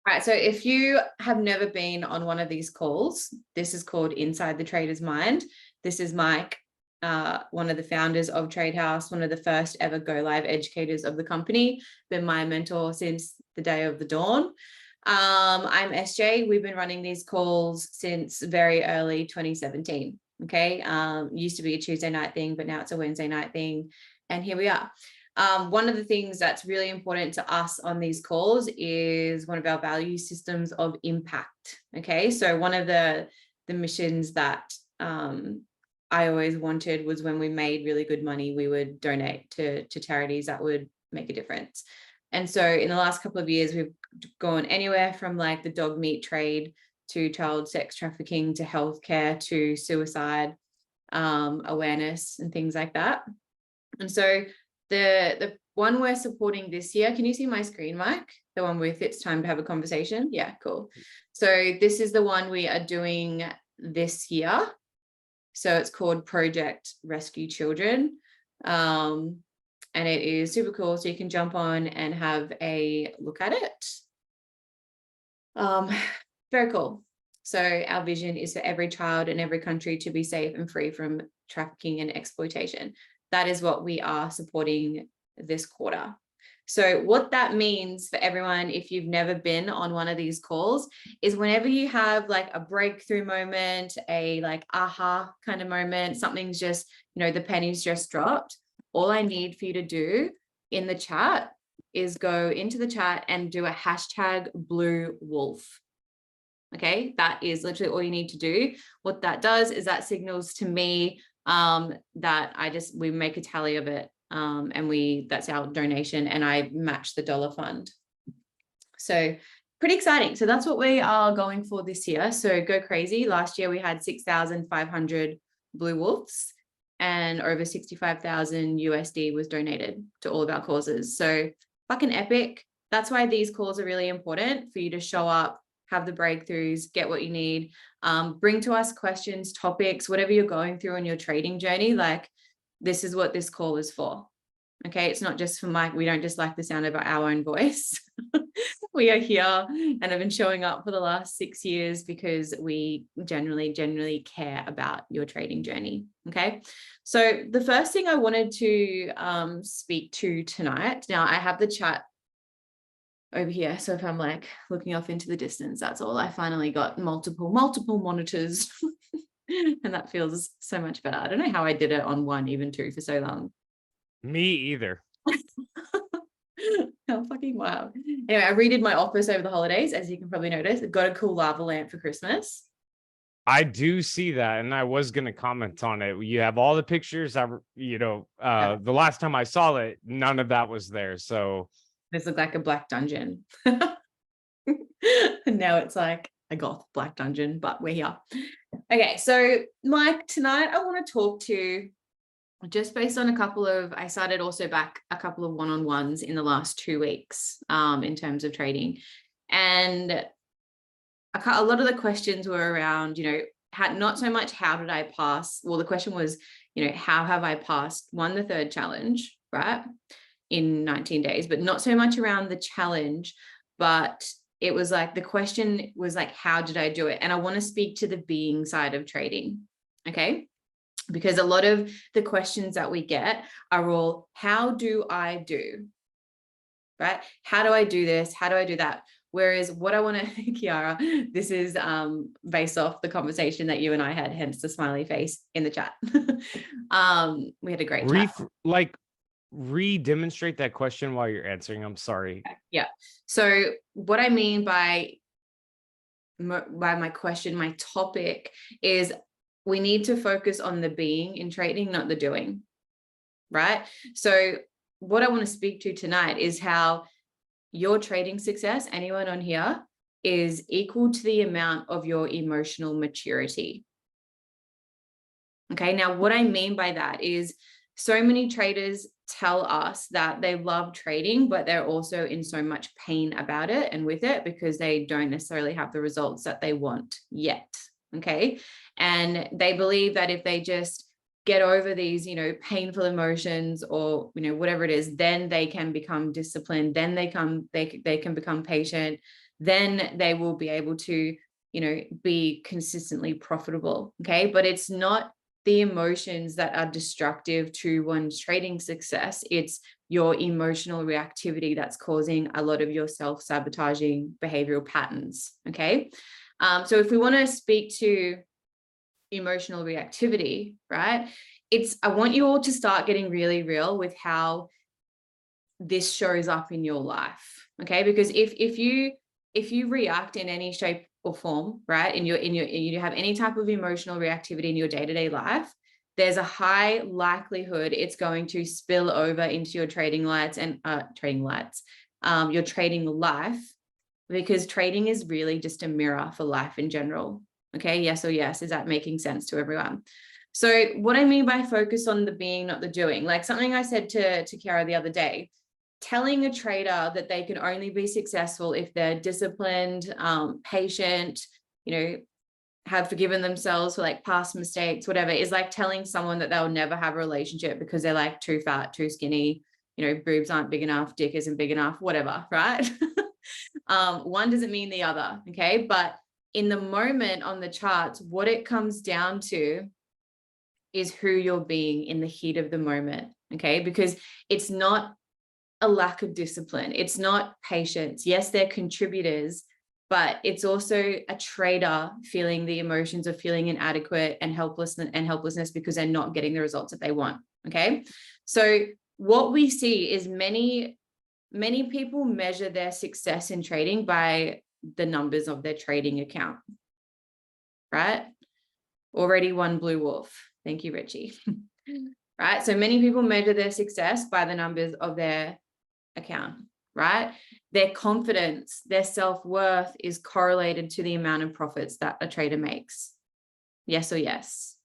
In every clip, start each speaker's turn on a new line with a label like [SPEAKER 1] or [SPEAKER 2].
[SPEAKER 1] All right, so if you have never been on one of these calls, this is called Inside the Trader's Mind. This is Mike, one of the founders of Tradehouse, one of the first ever go live educators of the company, been my mentor since the day of the dawn. I'm SJ. We've been running these calls since very early 2017. Okay, used to be a Tuesday night thing, but now it's a Wednesday night thing, and here we are. One of the things that's really important to us on these calls is one of our value systems of impact. Okay, so one of the missions that I always wanted was when we made really good money, we would donate to charities that would make a difference. And so in the last couple of years, we've gone anywhere from like the dog meat trade to child sex trafficking to healthcare to suicide awareness and things like that. And so the one we're supporting this year, can you see my screen, Mike? The one with It's Time to Have a Conversation? Yeah, cool. So this is the one we are doing this year. So it's called Project Rescue Children. And it is super cool. So you can jump on and have a look at it. Very cool. So our vision is for every child in every country to be safe and free from trafficking and exploitation. That is what we are supporting this quarter. So what that means for everyone, if you've never been on one of these calls, is whenever you have like a breakthrough moment, a like aha kind of moment, something's just, the penny's just dropped. All I need for you to do in the chat is go into the chat and do a hashtag blue wolf. Okay, that is literally all you need to do. What that does is that signals to me that we make a tally of it, and that's our donation, and I match the dollar fund. So pretty exciting. So that's what we are going for this year. So go crazy. Last year we had 6,500 blue wolves and over 65,000 USD was donated to all of our causes. So fucking epic. That's why these calls are really important, for you to show up, have the breakthroughs, get what you need, bring to us questions, topics, whatever you're going through on your trading journey. Like, this is what this call is for. Okay, it's not just for Mike. We don't just like the sound of our own voice. We are here and have been showing up for the last 6 years because we genuinely care about your trading journey. Okay, so the first thing I wanted to speak to tonight, now I have the chat over here. So if I'm like looking off into the distance, that's all. I finally got multiple monitors and that feels so much better. I don't know how I did it on one, even two for so long.
[SPEAKER 2] Me either.
[SPEAKER 1] Oh, fucking wow. Anyway, I redid my office over the holidays, as you can probably notice. I got a cool lava lamp for Christmas.
[SPEAKER 2] I do see that, and I was going to comment on it. You have all the pictures. The last time I saw it, none of that was there. So
[SPEAKER 1] this looked like a black dungeon. And now it's like a goth black dungeon, but we're here. Okay, so Mike, tonight I want to talk to, just based on I started also back a couple of one-on-ones in the last 2 weeks in terms of trading. And a lot of the questions were around, not so much how did I pass? Well, the question was, how have I passed the third challenge, right, in 19 days, but not so much around the challenge, but it was like, the question was like, how did I do it? And I want to speak to the being side of trading. Okay. Because a lot of the questions that we get are all, how do I do? Right? How do I do this? How do I do that? Whereas what I want to, Kiara, this is based off the conversation that you and I had, hence the smiley face in the chat. We had a great chat.
[SPEAKER 2] Re-demonstrate that question while you're answering. I'm sorry.
[SPEAKER 1] Yeah. So what I mean by my question, my topic is, we need to focus on the being in trading, not the doing, right? So what I want to speak to tonight is how your trading success, anyone on here, is equal to the amount of your emotional maturity. Okay, now what I mean by that is, so many traders tell us that they love trading, but they're also in so much pain about it and with it because they don't necessarily have the results that they want yet. Okay. And they believe that if they just get over these, painful emotions or, whatever it is, then they can become disciplined, then they can become patient, then they will be able to, be consistently profitable. Okay. But it's not the emotions that are destructive to one's trading success. It's your emotional reactivity that's causing a lot of your self-sabotaging behavioral patterns. Okay. So if we want to speak to emotional reactivity, right, I want you all to start getting really real with how this shows up in your life. Okay. Because if you react in any shape or form, right, you have any type of emotional reactivity in your day-to-day life, there's a high likelihood it's going to spill over into your your trading life, because trading is really just a mirror for life in general. Okay, yes or yes, is that making sense to everyone? So what I mean by focus on the being, not the doing, like something I said to Kiara the other day, telling a trader that they can only be successful if they're disciplined, patient, have forgiven themselves for like past mistakes, whatever, is like telling someone that they'll never have a relationship because they're like too fat, too skinny, boobs aren't big enough, dick isn't big enough, whatever, right? One doesn't mean the other, okay? But in the moment on the charts, what it comes down to is who you're being in the heat of the moment, okay? Because it's not a lack of discipline. It's not patience. Yes, they're contributors, but it's also a trader feeling the emotions of feeling inadequate and helplessness because they're not getting the results that they want. Okay. So what we see is many people measure their success in trading by the numbers of their trading account, right? Already one blue wolf. Thank you, Richie. Right. So many people measure their success by the numbers of their account, right? Their confidence, their self-worth is correlated to the amount of profits that a trader makes. Yes or yes.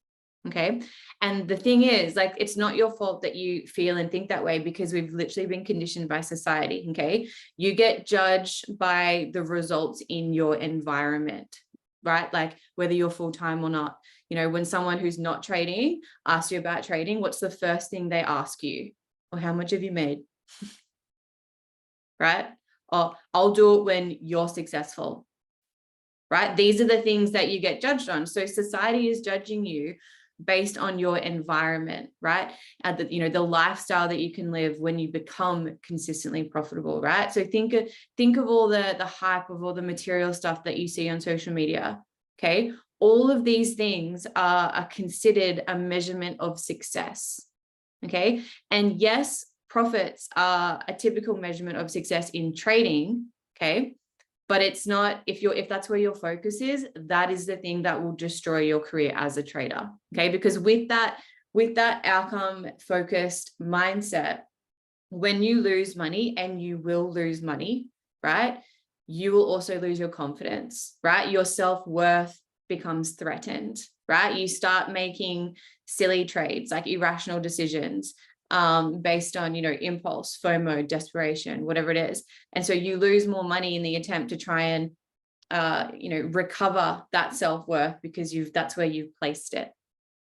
[SPEAKER 1] Okay. And the thing is, like, it's not your fault that you feel and think that way, because we've literally been conditioned by society. Okay. You get judged by the results in your environment, right? Like whether you're full-time or not. When someone who's not trading asks you about trading, what's the first thing they ask you? Well, how much have you made? Right? Or I'll do it when you're successful, right? These are the things that you get judged on. So society is judging you based on your environment, right? And the lifestyle that you can live when you become consistently profitable, right? So think of all the hype of all the material stuff that you see on social media. Okay. All of these things are considered a measurement of success. Okay. And yes, profits are a typical measurement of success in trading. Okay. But it's not, if that's where your focus is, that is the thing that will destroy your career as a trader. Okay. Because with that outcome focused mindset, when you lose money, and you will lose money, right, you will also lose your confidence, right? Your self-worth becomes threatened, right? You start making silly trades, like irrational decisions, based on, impulse, FOMO, desperation, whatever it is. And so you lose more money in the attempt to try and, recover that self-worth, because that's where you've placed it.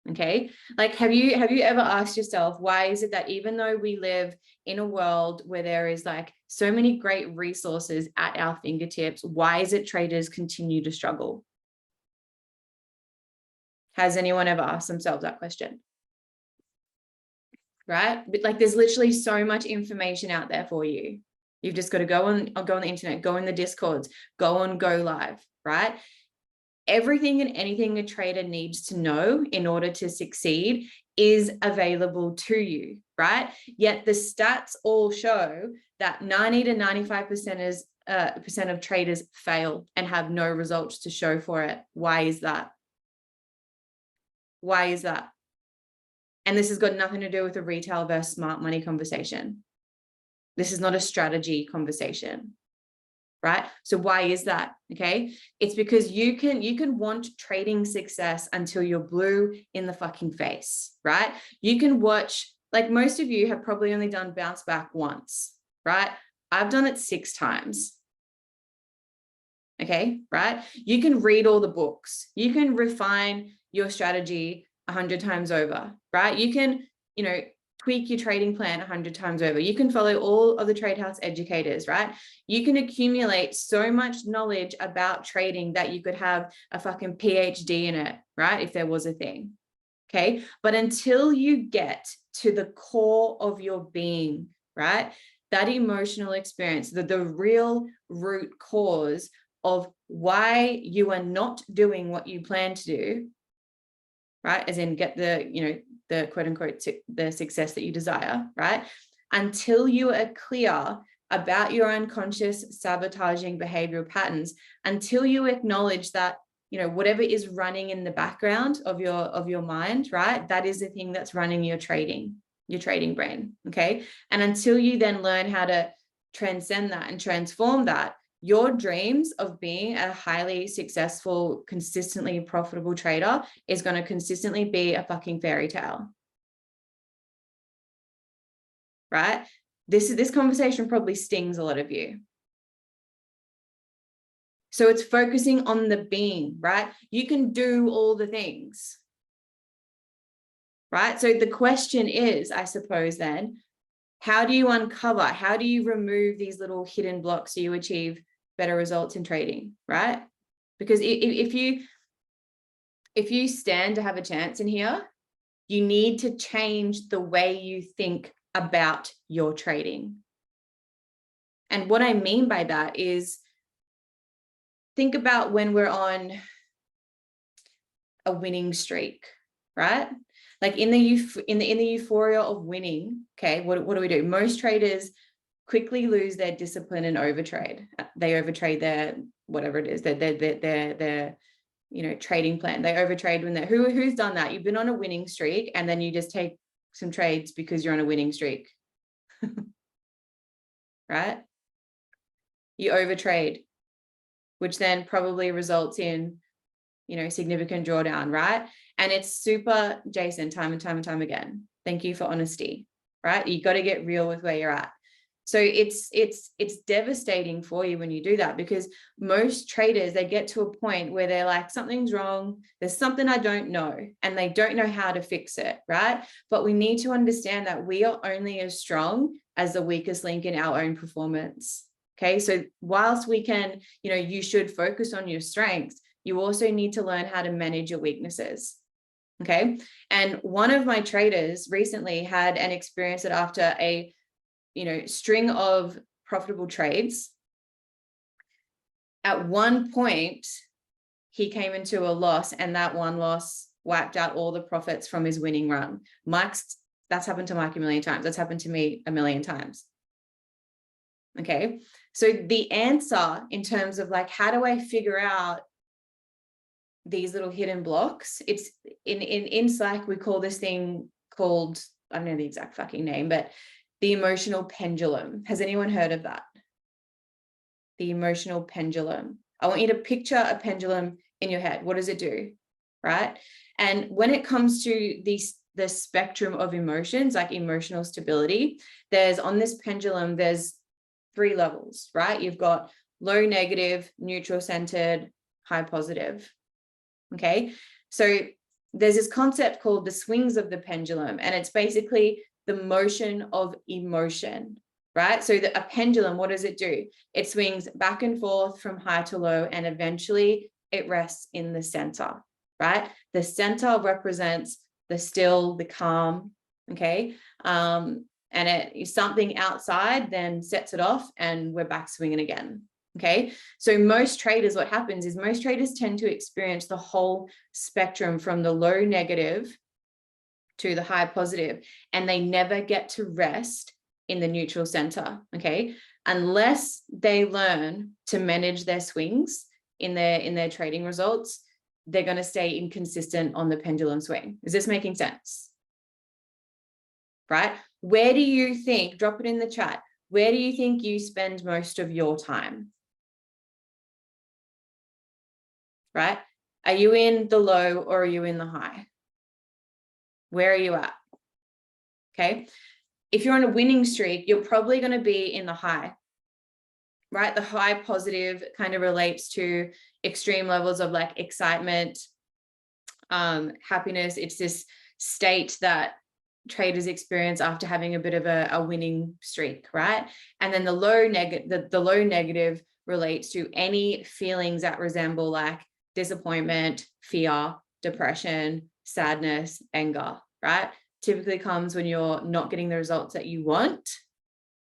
[SPEAKER 1] Okay. Like, have you ever asked yourself, why is it that even though we live in a world where there is like so many great resources at our fingertips, why is it traders continue to struggle? Has anyone ever asked themselves that question? Right? But like, there's literally so much information out there for you. You've just got to go on the internet, go in the Discords, go on Go Live, right? Everything and anything a trader needs to know in order to succeed is available to you, right? Yet the stats all show that 90 to 95% of traders fail and have no results to show for it. Why is that? Why is that? And this has got nothing to do with a retail versus smart money conversation. This is not a strategy conversation, right? So why is that? Okay. It's because you can want trading success until you're blue in the fucking face, right? You can watch, like most of you have probably only done bounce back once, right? I've done it 6 times. Okay. Right. You can read all the books. You can refine your strategy 100 times over, right? You can, tweak your trading plan 100 times over. You can follow all of the Tradehouse educators, right? You can accumulate so much knowledge about trading that you could have a fucking PhD in it, right? If there was a thing. Okay. But until you get to the core of your being, right? That emotional experience, the real root cause of why you are not doing what you plan to do, right? As in get the, you know, the quote unquote, the success that you desire, right? Until you are clear about your unconscious sabotaging behavioral patterns, until you acknowledge that, you know, whatever is running in the background of your mind, right? That is the thing that's running your trading brain, okay? And until you then learn how to transcend that and transform that, your dreams of being a highly successful, consistently profitable trader is going to consistently be a fucking fairy tale, right? This conversation probably stings a lot of you. So it's focusing on the being, right? You can do all the things, right? So the question is, I suppose then, how do you uncover, how do you remove these little hidden blocks so you achieve better results in trading, right? Because if you stand to have a chance in here, you need to change the way you think about your trading. And what I mean by that is, think about when we're on a winning streak, right? Like in the euphoria of winning, okay, what do we do? Most traders quickly lose their discipline and overtrade. They overtrade their whatever it is, their you know, trading plan. They overtrade when they're who's done that? You've been on a winning streak and then you just take some trades because you're on a winning streak. Right? You overtrade, which then probably results in, you know, significant drawdown, right? And it's super, Jason, time and time and time again. Thank you for honesty, right? You got to get real with where you're at. So it's devastating for you when you do that, because most traders, they get to a point where they're like, something's wrong. There's something I don't know, and they don't know how to fix it, right? But we need to understand that we are only as strong as the weakest link in our own performance. Okay. So whilst we can, you know, you should focus on your strengths, you also need to learn how to manage your weaknesses. Okay. And one of my traders recently had an experience that after a, you know, string of profitable trades, at one point he came into a loss, and that one loss wiped out all the profits from his winning run. That's happened to Mike a million times. That's happened to me a million times. Okay. So the answer in terms of like, how do I figure out these little hidden blocks? It's in Slack, we call this thing called, I don't know the exact fucking name, but the emotional pendulum. Has anyone heard of that? The emotional pendulum. I want you to picture a pendulum in your head. What does it do? Right? And when it comes to the spectrum of emotions, like emotional stability, there's on this pendulum, there's 3 levels, right? You've got low negative, neutral centered, high positive. Okay. So there's this concept called the swings of the pendulum, and it's basically the motion of emotion, right? So a pendulum, what does it do? It swings back and forth from high to low, and eventually it rests in the center, right? The center represents the still, the calm, okay? And something outside then sets it off, and we're back swinging again. Okay, so most traders, what happens is most traders tend to experience the whole spectrum from the low negative to the high positive, and they never get to rest in the neutral center. Okay, unless they learn to manage their swings in their trading results, they're going to stay inconsistent on the pendulum swing. Is this making sense? Right? Where do you think, drop it in the chat, where do you think you spend most of your time? Right? Are you in the low or are you in the high? Where are you at? Okay. If you're on a winning streak, you're probably going to be in the high, right? The high positive kind of relates to extreme levels of like excitement, happiness. It's this state that traders experience after having a bit of a winning streak, right? And then the low negative relates to any feelings that resemble like disappointment, fear, depression, sadness, anger, right? Typically comes when you're not getting the results that you want,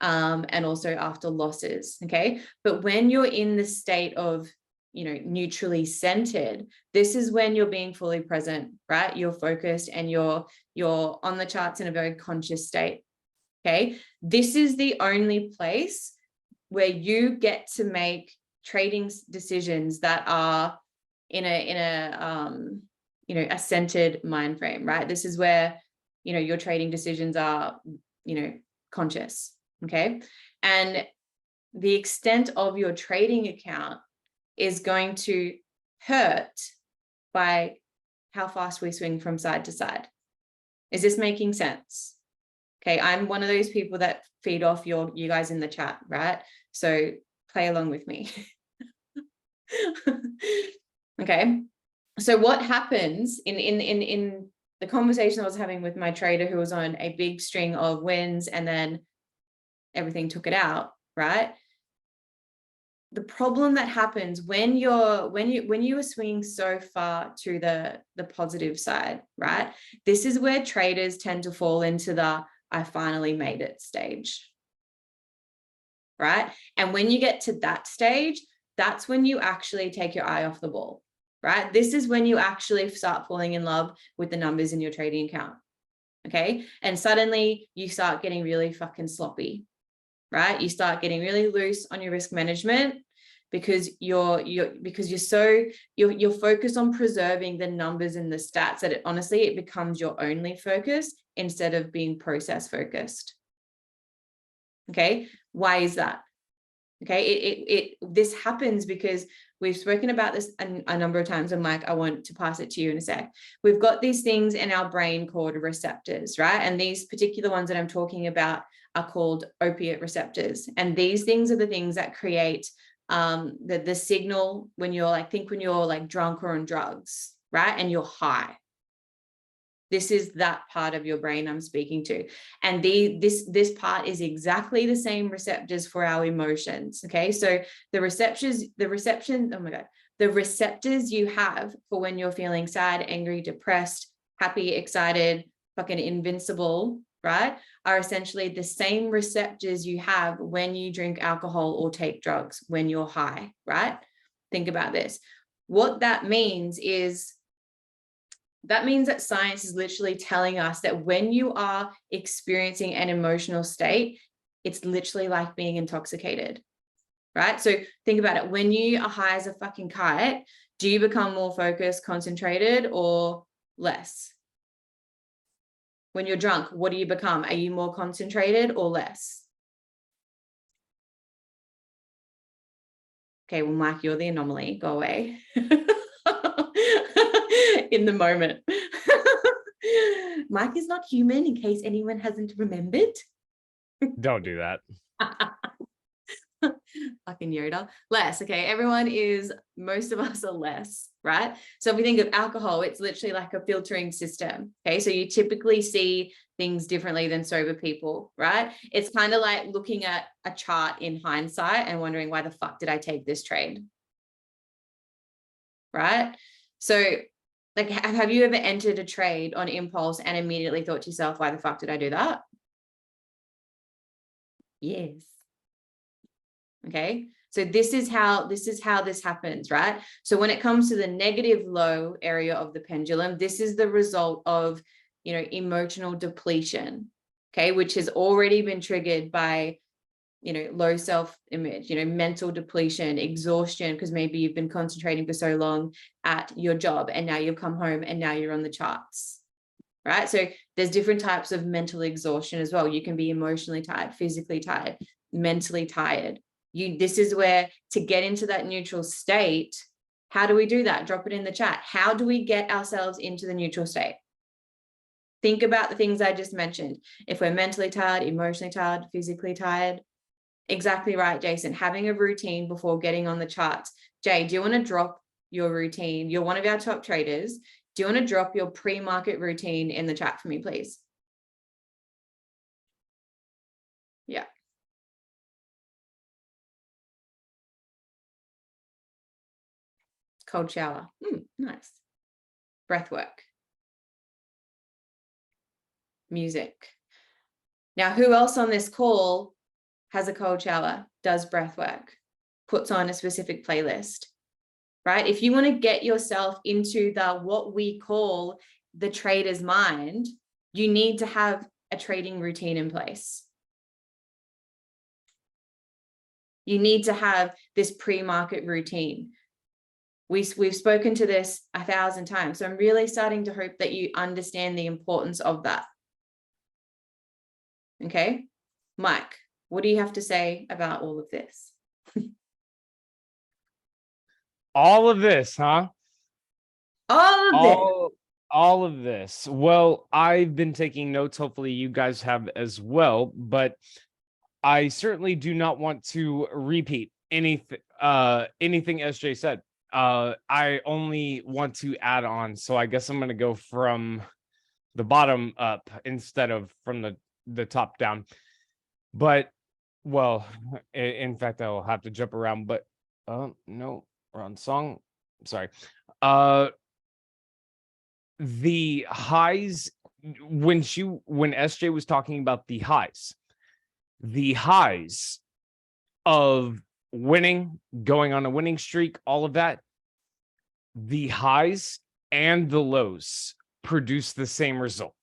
[SPEAKER 1] and also after losses, okay? But when you're in the state of, neutrally centered, this is when you're being fully present, right? You're focused and you're on the charts in a very conscious state, okay? This is the only place where you get to make trading decisions that are in a centered mind frame, right? This is where, your trading decisions are, conscious, okay? And the extent of your trading account is going to hurt by how fast we swing from side to side. Is this making sense? Okay, I'm one of those people that feed off you guys in the chat, right? So play along with me. Okay, so what happens in the conversation I was having with my trader who was on a big string of wins and then everything took it out, right? The problem that happens when you are swinging so far to the positive side, right? This is where traders tend to fall into the I finally made it stage, right? And when you get to that stage, that's when you actually take your eye off the ball, right? This is when you actually start falling in love with the numbers in your trading account, okay? And suddenly you start getting really fucking sloppy, right? You start getting really loose on your risk management because you're focused on preserving the numbers and the stats that it becomes your only focus instead of being process focused. Okay, why is that? Okay, this happens because we've spoken about this a number of times. And Mike, I want to pass it to you in a sec. We've got these things in our brain called receptors, right? And these particular ones that I'm talking about are called opiate receptors. And these things are the things that create the signal when you're like drunk or on drugs, right? And you're high. This is that part of your brain I'm speaking to. And this part is exactly the same receptors for our emotions. Okay. So the receptors you have for when you're feeling sad, angry, depressed, happy, excited, fucking invincible, right, are essentially the same receptors you have when you drink alcohol or take drugs when you're high, right? Think about this. What that means is that science is literally telling us that when you are experiencing an emotional state, it's literally like being intoxicated, right? So think about it. When you are high as a fucking kite, do you become more focused, concentrated, or less? When you're drunk, what do you become? Are you more concentrated or less? Okay, well, Mike, you're the anomaly. Go away. In the moment. Mike is not human, in case anyone hasn't remembered.
[SPEAKER 2] Don't do that.
[SPEAKER 1] Fucking Yoda. Less, okay? Most of us are less, right? So if we think of alcohol, it's literally like a filtering system, okay? So you typically see things differently than sober people, right? It's kind of like looking at a chart in hindsight and wondering, why the fuck did I take this trade? Right? So like, have you ever entered a trade on impulse and immediately thought to yourself, why the fuck did I do that? Yes. Okay. So this is how this happens, right? So when it comes to the negative low area of the pendulum, this is the result of, emotional depletion, okay, which has already been triggered by, low self-image, mental depletion, exhaustion, because maybe you've been concentrating for so long at your job and now you've come home and now you're on the charts, right? So there's different types of mental exhaustion as well. You can be emotionally tired, physically tired, mentally tired. This is where, to get into that neutral state, how do we do that? Drop it in the chat. How do we get ourselves into the neutral state? Think about the things I just mentioned. If we're mentally tired, emotionally tired, physically tired. Exactly right, Jason. Having a routine before getting on the charts. Jay, do you want to drop your routine? You're one of our top traders. Do you want to drop your pre-market routine in the chat for me, please? Yeah. Cold shower. Nice. Breath work. Music. Now, who else on this call has a cold shower, does breath work, puts on a specific playlist, right? If you want to get yourself into the what we call the trader's mind, you need to have a trading routine in place. You need to have this pre-market routine. We've spoken to this 1,000 times. So I'm really starting to hope that you understand the importance of that. Okay, Mike, what do you have to say about all of this?
[SPEAKER 2] All of this, huh?
[SPEAKER 1] All of this.
[SPEAKER 2] All of this. Well, I've been taking notes. Hopefully you guys have as well, but I certainly do not want to repeat anything SJ said. I only want to add on. So I guess I'm going to go from the bottom up instead of from the top down. But well, in fact, I'll have to jump around, but no, wrong song. Sorry. The highs when SJ was talking about the highs of winning, going on a winning streak, all of that, the highs and the lows produce the same result.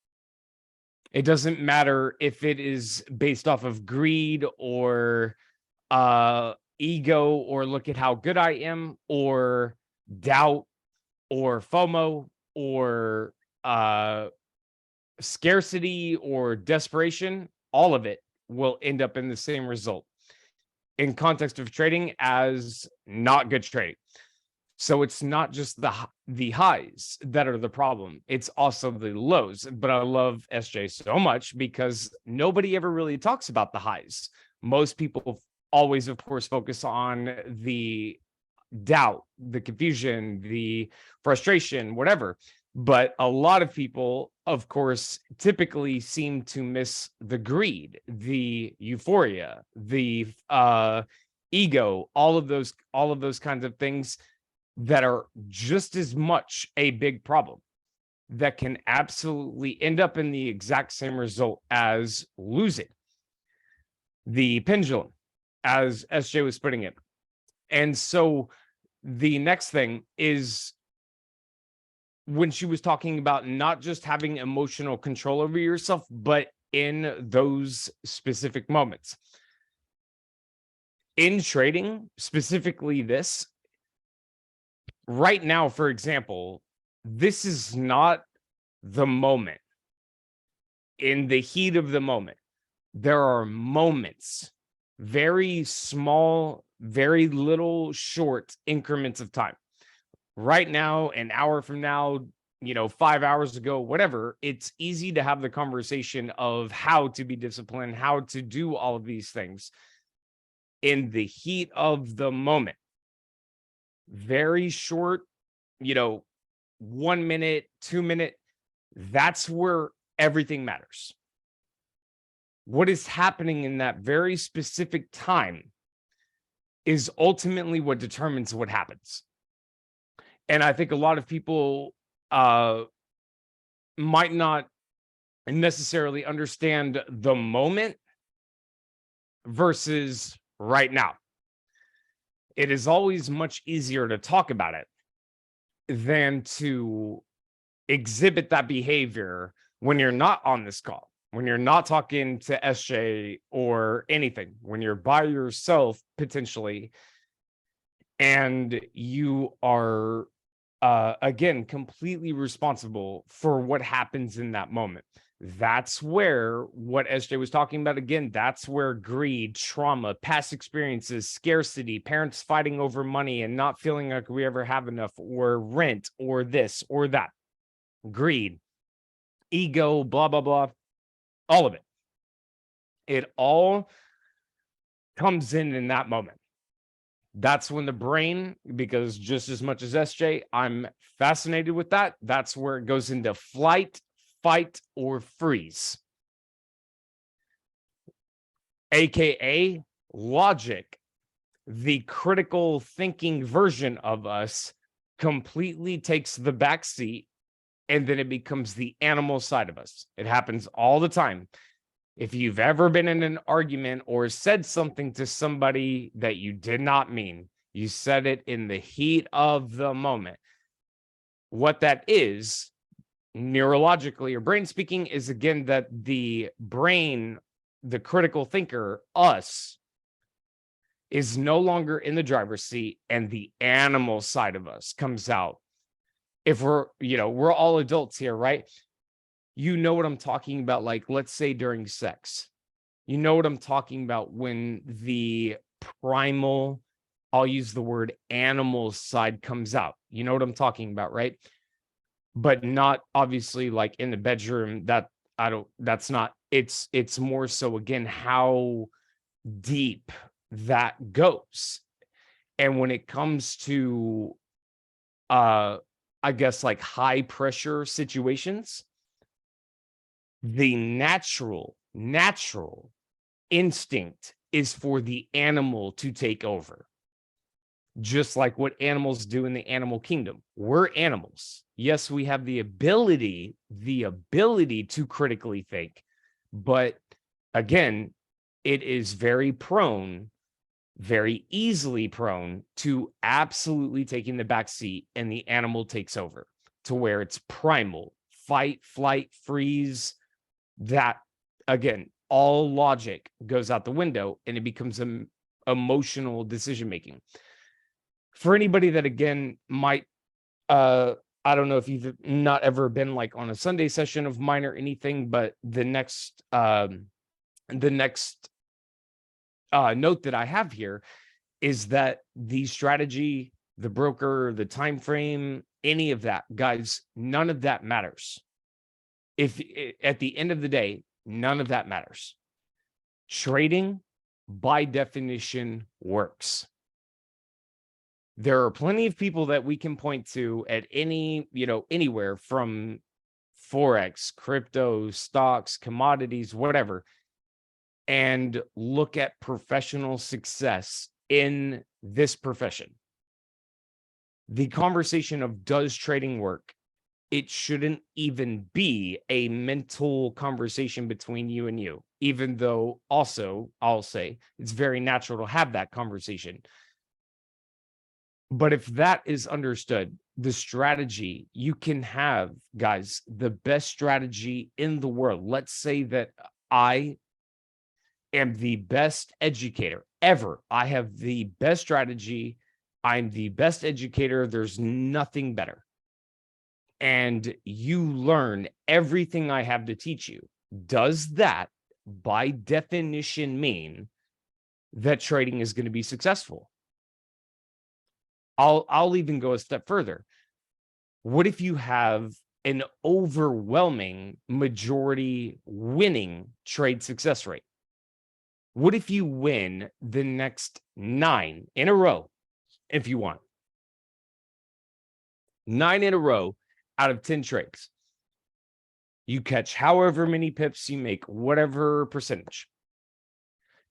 [SPEAKER 2] It doesn't matter if it is based off of greed or ego, or look at how good I am, or doubt, or FOMO, or scarcity, or desperation. All of it will end up in the same result in context of trading as not good trading. So it's not just the highs that are the problem. It's also the lows. But I love SJ so much because nobody ever really talks about the highs. Most people always, of course, focus on the doubt, the confusion, the frustration, whatever. But a lot of people, of course, typically seem to miss the greed, the euphoria, the ego, all of those kinds of things that are just as much a big problem, that can absolutely end up in the exact same result as losing. The pendulum, as SJ was putting it. And so the next thing is when she was talking about not just having emotional control over yourself, but in those specific moments. In trading, specifically this, right now, for example, this is not the moment. In the heat of the moment, there are moments, very small, very little short increments of time. Right now, an hour from now, 5 hours ago, whatever, it's easy to have the conversation of how to be disciplined, how to do all of these things in the heat of the moment. Very short, 1 minute, 2 minute, that's where everything matters. What is happening in that very specific time is ultimately what determines what happens. And I think a lot of people might not necessarily understand the moment versus right now. It is always much easier to talk about it than to exhibit that behavior when you're not on this call, when you're not talking to SJ or anything, when you're by yourself potentially, and you are again completely responsible for what happens in that moment. That's where what SJ was talking about, again, that's where greed, trauma, past experiences, scarcity, parents fighting over money and not feeling like we ever have enough, or rent, or this or that, greed, ego, blah blah blah, all of it, it all comes in that moment. That's when the brain, because just as much as SJ, I'm fascinated with that. That's where it goes into flight, fight, or freeze. AKA logic, the critical thinking version of us, completely takes the back seat, and then it becomes the animal side of us. It happens all the time. If you've ever been in an argument or said something to somebody that you did not mean, you said it in the heat of the moment. What that is, neurologically or brain speaking, is again that the brain, the critical thinker, us, is no longer in the driver's seat, and the animal side of us comes out. If we're all adults here, right? You know what I'm talking about. Like, let's say during sex, you know what I'm talking about when the primal, I'll use the word animal side, comes out. You know what I'm talking about, right? But not obviously like in the bedroom. That's not, it's more so again how deep that goes. And when it comes to I guess like high pressure situations, the natural instinct is for the animal to take over, just like what animals do in the animal kingdom. We're animals. Yes, we have the ability to critically think, but again, it is very easily prone to absolutely taking the back seat, and the animal takes over to where it's primal, fight, flight, freeze. That, again, all logic goes out the window, and it becomes emotional decision making. For anybody that again might I don't know if you've not ever been like on a Sunday session of mine or anything, but the next note that I have here is that the strategy, the broker, the time frame, any of that, guys, none of that matters. If at the end of the day, none of that matters. Trading, by definition, works. There are plenty of people that we can point to at anywhere from Forex, crypto, stocks, commodities, whatever, and look at professional success in this profession. The conversation of does trading work, it shouldn't even be a mental conversation between you and you, even though also I'll say it's very natural to have that conversation. But if that is understood, the strategy you can have, guys, the best strategy in the world. Let's say that I am the best educator ever. I have the best strategy. I'm the best educator. There's nothing better. And you learn everything I have to teach you. Does that, by definition, mean that trading is going to be successful? I'll even go a step further. What if you have an overwhelming majority winning trade success rate? What if you win the next 9 in a row, if you want? 9 in a row out of 10 trades. You catch however many pips you make, whatever percentage.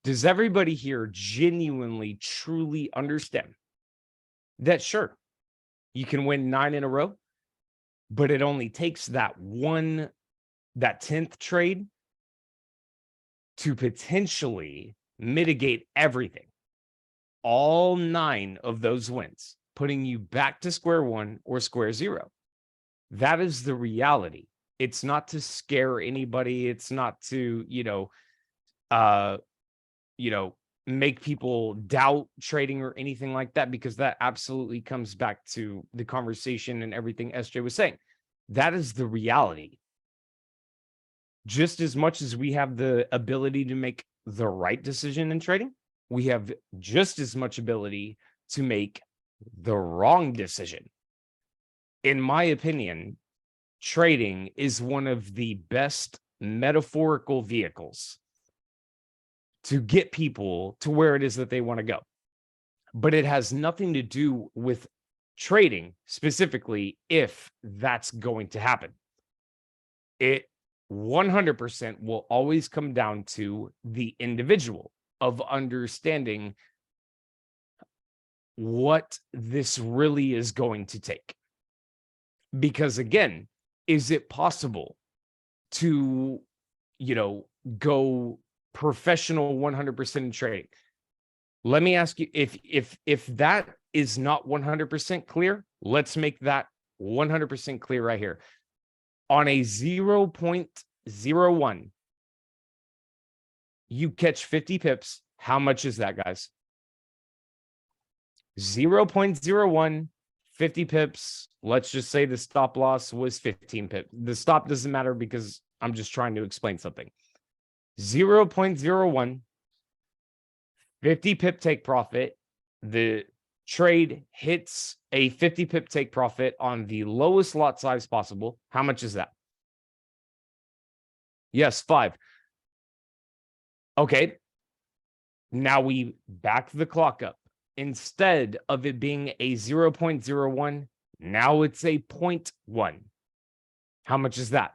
[SPEAKER 2] Does everybody here genuinely, truly understand that, sure, you can win 9 in a row, but it only takes that 10th trade to potentially mitigate everything, all 9 of those wins, putting you back to square one or square zero? That is the reality. It's not to scare anybody. It's not to, make people doubt trading or anything like that, because that absolutely comes back to the conversation and everything SJ was saying. That is the reality. Just as much as we have the ability to make the right decision in trading, we have just as much ability to make the wrong decision. In my opinion, trading is one of the best metaphorical vehicles to get people to where it is that they want to go. But it has nothing to do with trading specifically if that's going to happen. It 100% will always come down to the individual of understanding what this really is going to take. Because again, is it possible to, go professional 100% in trading? Let me ask you, if that is not 100% clear, let's make that 100% clear right here. On a 0.01, you catch 50 pips. How much is that, guys? 0.01, 50 pips. Let's just say the stop loss was 15 pips. The stop doesn't matter because I'm just trying to explain something. 0.01, 50 pip take profit. The trade hits a 50 pip take profit on the lowest lot size possible. How much is that? Yes, 5. Okay. Now we back the clock up. Instead of it being a 0.01, now it's a 0.1. How much is that?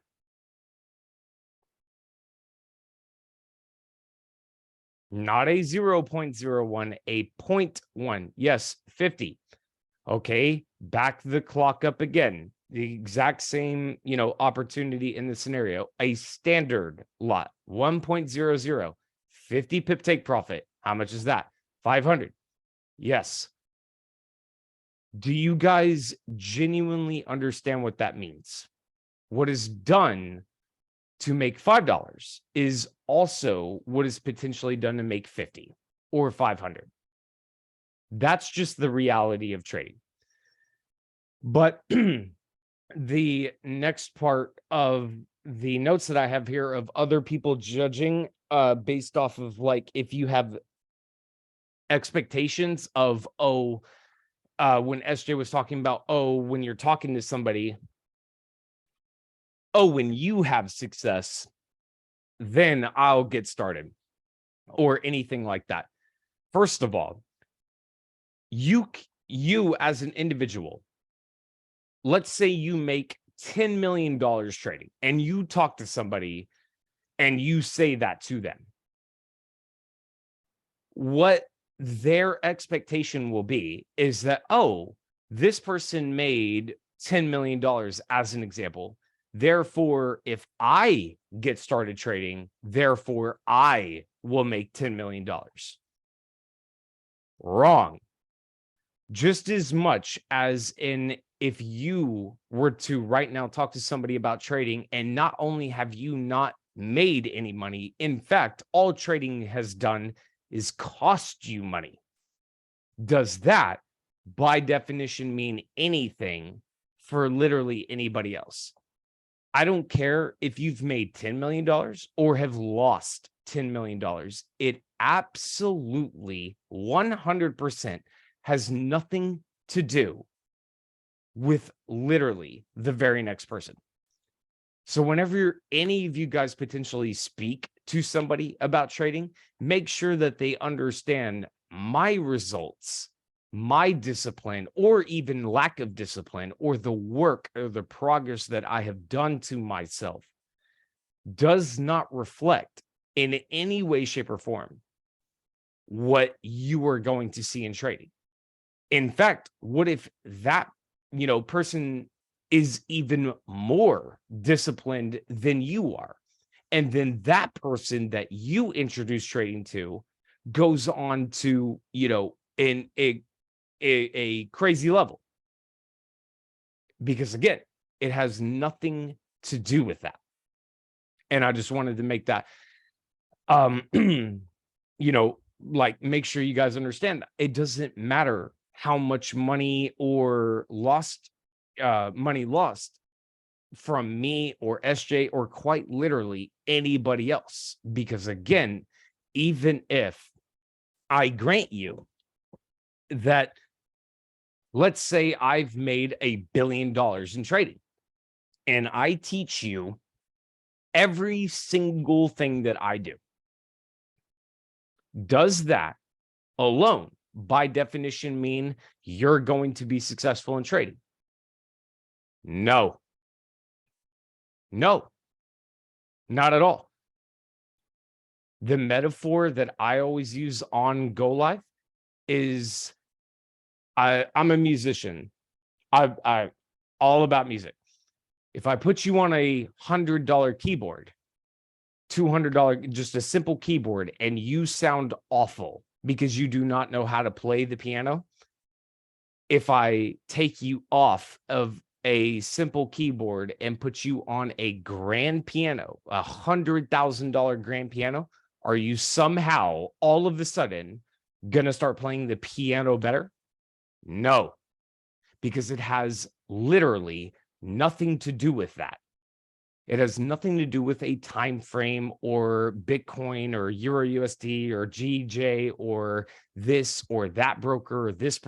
[SPEAKER 2] Not a 0.01, a 0.1. Yes, 50. Okay, back the clock up again. The exact same, opportunity in the scenario. A standard lot, 1.00, 50 pip take profit. How much is that? 500. Yes. Do you guys genuinely understand what that means? What is done to make $5 is also what is potentially done to make 50 or 500. That's just the reality of trading. But the next part of the notes that I have here of other people judging based off of, like, if you have expectations of, when SJ was talking about, when you're talking to somebody, when you have success, then I'll get started, or anything like that. First of all, you as an individual, let's say you make $10 million trading and you talk to somebody and you say that to them. What their expectation will be is that, this person made $10 million as an example. Therefore, if I get started trading, therefore I will make $10 million. Wrong. Just as much as in, if you were to right now talk to somebody about trading, and not only have you not made any money, in fact, all trading has done is cost you money. Does that, by definition, mean anything for literally anybody else? I don't care if you've made $10 million or have lost $10 million. It absolutely 100% has nothing to do with literally the very next person. So whenever any of you guys potentially speak to somebody about trading, make sure that they understand my results, my discipline, or even lack of discipline, or the work or the progress that I have done to myself does not reflect in any way, shape, or form what you are going to see in trading. In fact, what if that, person is even more disciplined than you are? And then that person that you introduce trading to goes on to, in a crazy level. Because again, it has nothing to do with that. And I just wanted to make that, make sure you guys understand that it doesn't matter how much money or money lost from me or SJ or quite literally anybody else. Because again, even if I grant you that, let's say I've made $1 billion in trading and I teach you every single thing that I do, does that alone, by definition, mean you're going to be successful in trading? No. Not at all. The metaphor that I always use on Go Live is I'm a musician. I all about music. If I put you on a $100 keyboard, $200, just a simple keyboard, and you sound awful because you do not know how to play the piano, if I take you off of a simple keyboard and put you on a grand piano, $100,000 grand piano, are you somehow all of a sudden gonna start playing the piano better? No, because it has literally nothing to do with that. It has nothing to do with a time frame or Bitcoin or Euro USD or GJ or this or that broker or this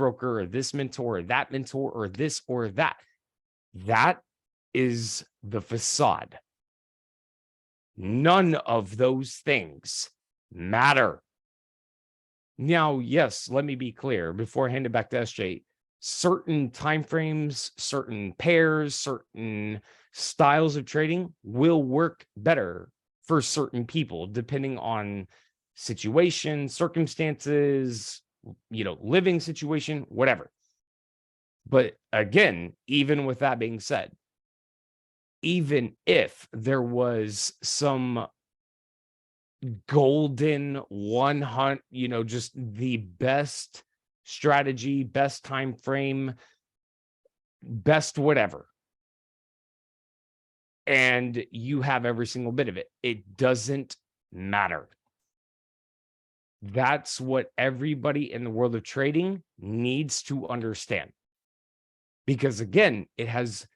[SPEAKER 2] mentor or that mentor or this or that. That is the facade. None of those things matter. Now, yes, let me be clear before I hand it back to SJ. Certain timeframes, certain pairs, certain styles of trading will work better for certain people, depending on situation, circumstances, living situation, whatever. But again, even with that being said, even if there was some golden 100, just the best strategy, best time frame, best whatever, and you have every single bit of it, it doesn't matter. That's what everybody in the world of trading needs to understand. Because again, it has,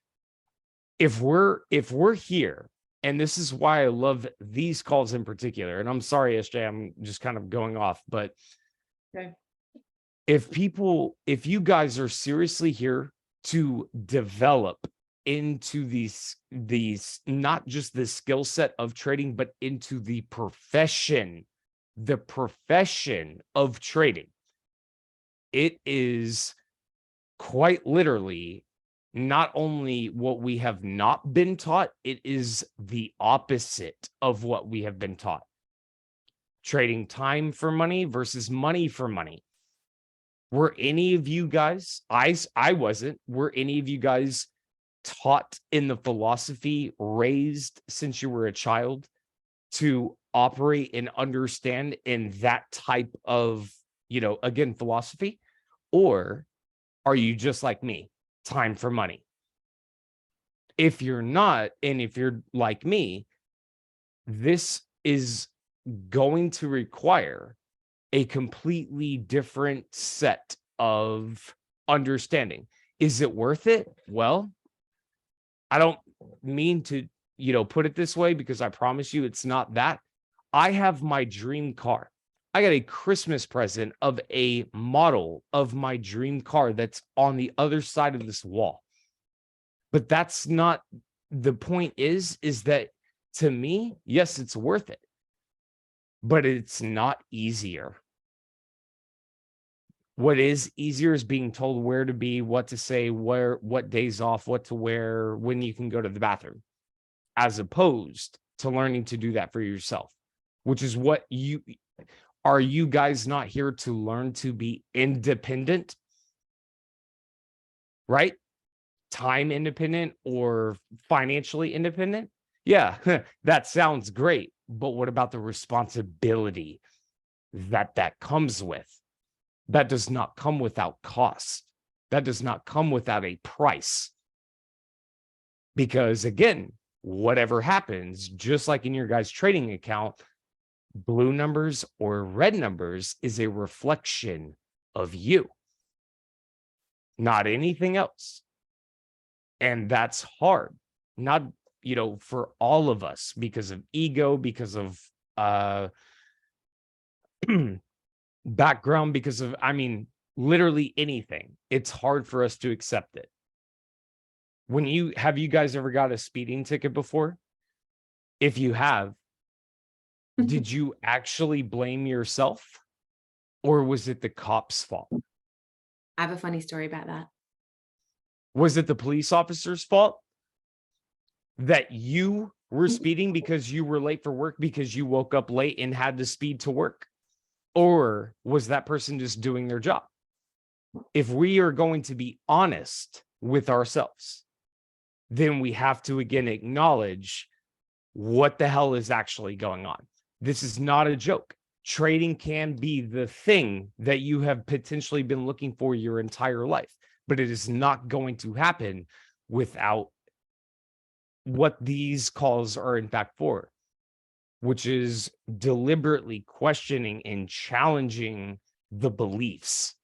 [SPEAKER 2] if we're here, and this is why I love these calls in particular, and I'm sorry, SJ, I'm just kind of going off, but
[SPEAKER 1] okay.
[SPEAKER 2] If you guys are seriously here to develop into these not just the skill set of trading, but into the profession of trading, it is quite literally not only what we have not been taught, it is the opposite of what we have been taught. Trading time for money versus money for money. Were any of you guys, I wasn't, were any of you guys taught in the philosophy, raised since you were a child, to operate and understand in that type of, again, philosophy? Or are you just like me, time for money? If you're not, and if you're like me, this is going to require a completely different set of understanding. Is it worth it? Well, I don't mean to, put it this way, because I promise you it's not that. I have my dream car. I got a Christmas present of a model of my dream car that's on the other side of this wall. But that's not the point. Is that, to me, yes, it's worth it, but it's not easier. What is easier is being told where to be, what to say, what days off, what to wear, when you can go to the bathroom, as opposed to learning to do that for yourself, which is what are you guys not here to learn to be independent, right? Time independent or financially independent? Yeah, that sounds great. But what about the responsibility that comes with? That does not come without cost. That does not come without a price. Because again, whatever happens, just like in your guys' trading account, blue numbers or red numbers is a reflection of you, not anything else. And that's hard, not, for all of us, because of ego, because of background, because of, literally anything. It's hard for us to accept it. Have you guys ever got a speeding ticket before? If you have, did you actually blame yourself, or was it the cop's fault?
[SPEAKER 1] I have a funny story about that.
[SPEAKER 2] Was it the police officer's fault? that you were speeding because you were late for work because you woke up late and had to speed to work? Or was that person just doing their job? If we are going to be honest with ourselves, then we have to again acknowledge what the hell is actually going on. This is not a joke. Trading can be the thing that you have potentially been looking for your entire life, but it is not going to happen without what these calls are in fact for, which is deliberately questioning and challenging the beliefs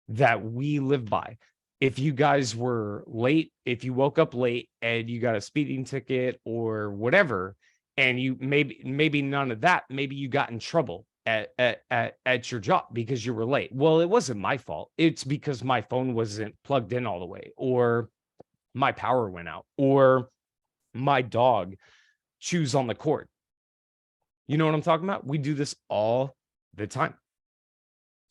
[SPEAKER 2] that we live by. If you guys were late, if you woke up late and you got a speeding ticket or whatever, and you maybe none of that, maybe you got in trouble at your job because you were late. Well, it wasn't my fault. It's because my phone wasn't plugged in all the way, or my power went out, or my dog chews on the cord. You know what I'm talking about? We do this all the time.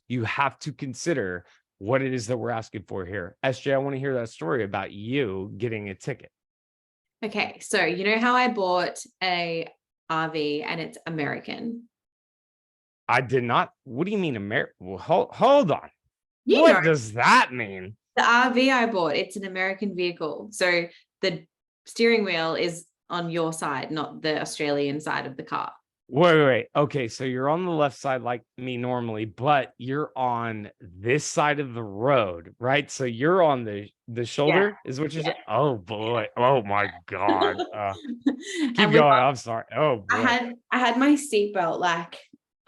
[SPEAKER 2] You have to consider what it is that we're asking for here. SJ, I want to hear that story about you getting a ticket.
[SPEAKER 1] Okay, so you know how I bought a RV and it's American?
[SPEAKER 2] I did not. What do you mean American? Well, hold on.
[SPEAKER 1] You
[SPEAKER 2] What
[SPEAKER 1] know,
[SPEAKER 2] does that mean?
[SPEAKER 1] the RV I bought, it's an American vehicle. So the steering wheel is on your side, not the Australian side of the car.
[SPEAKER 2] Wait. Okay, so you're on the left side like me normally, but you're on this side of the road, right? So you're on the shoulder, is what you're saying? Oh boy. Oh my God. Keep
[SPEAKER 1] And
[SPEAKER 2] going. I'm sorry. Oh boy.
[SPEAKER 1] I had my seatbelt like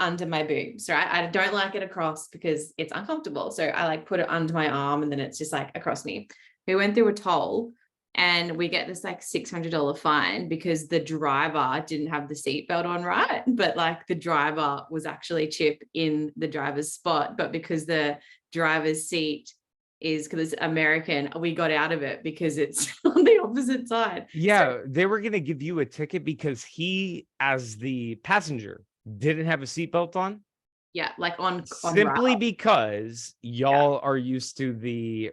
[SPEAKER 1] under my boobs, right? I don't like it across because it's uncomfortable. So I like put it under my arm and then it's just like across me. We went through a toll and we get this like $600 fine because the driver didn't have the seatbelt on, right? But like the driver was actually Chip in the driver's spot, but because the driver's seat is because it's American, we got out of it because it's on the opposite side.
[SPEAKER 2] Yeah, they were gonna give you a ticket because he, as the passenger, didn't have a seatbelt on.
[SPEAKER 1] Yeah, like on
[SPEAKER 2] Simply
[SPEAKER 1] rail.
[SPEAKER 2] because y'all are used to the,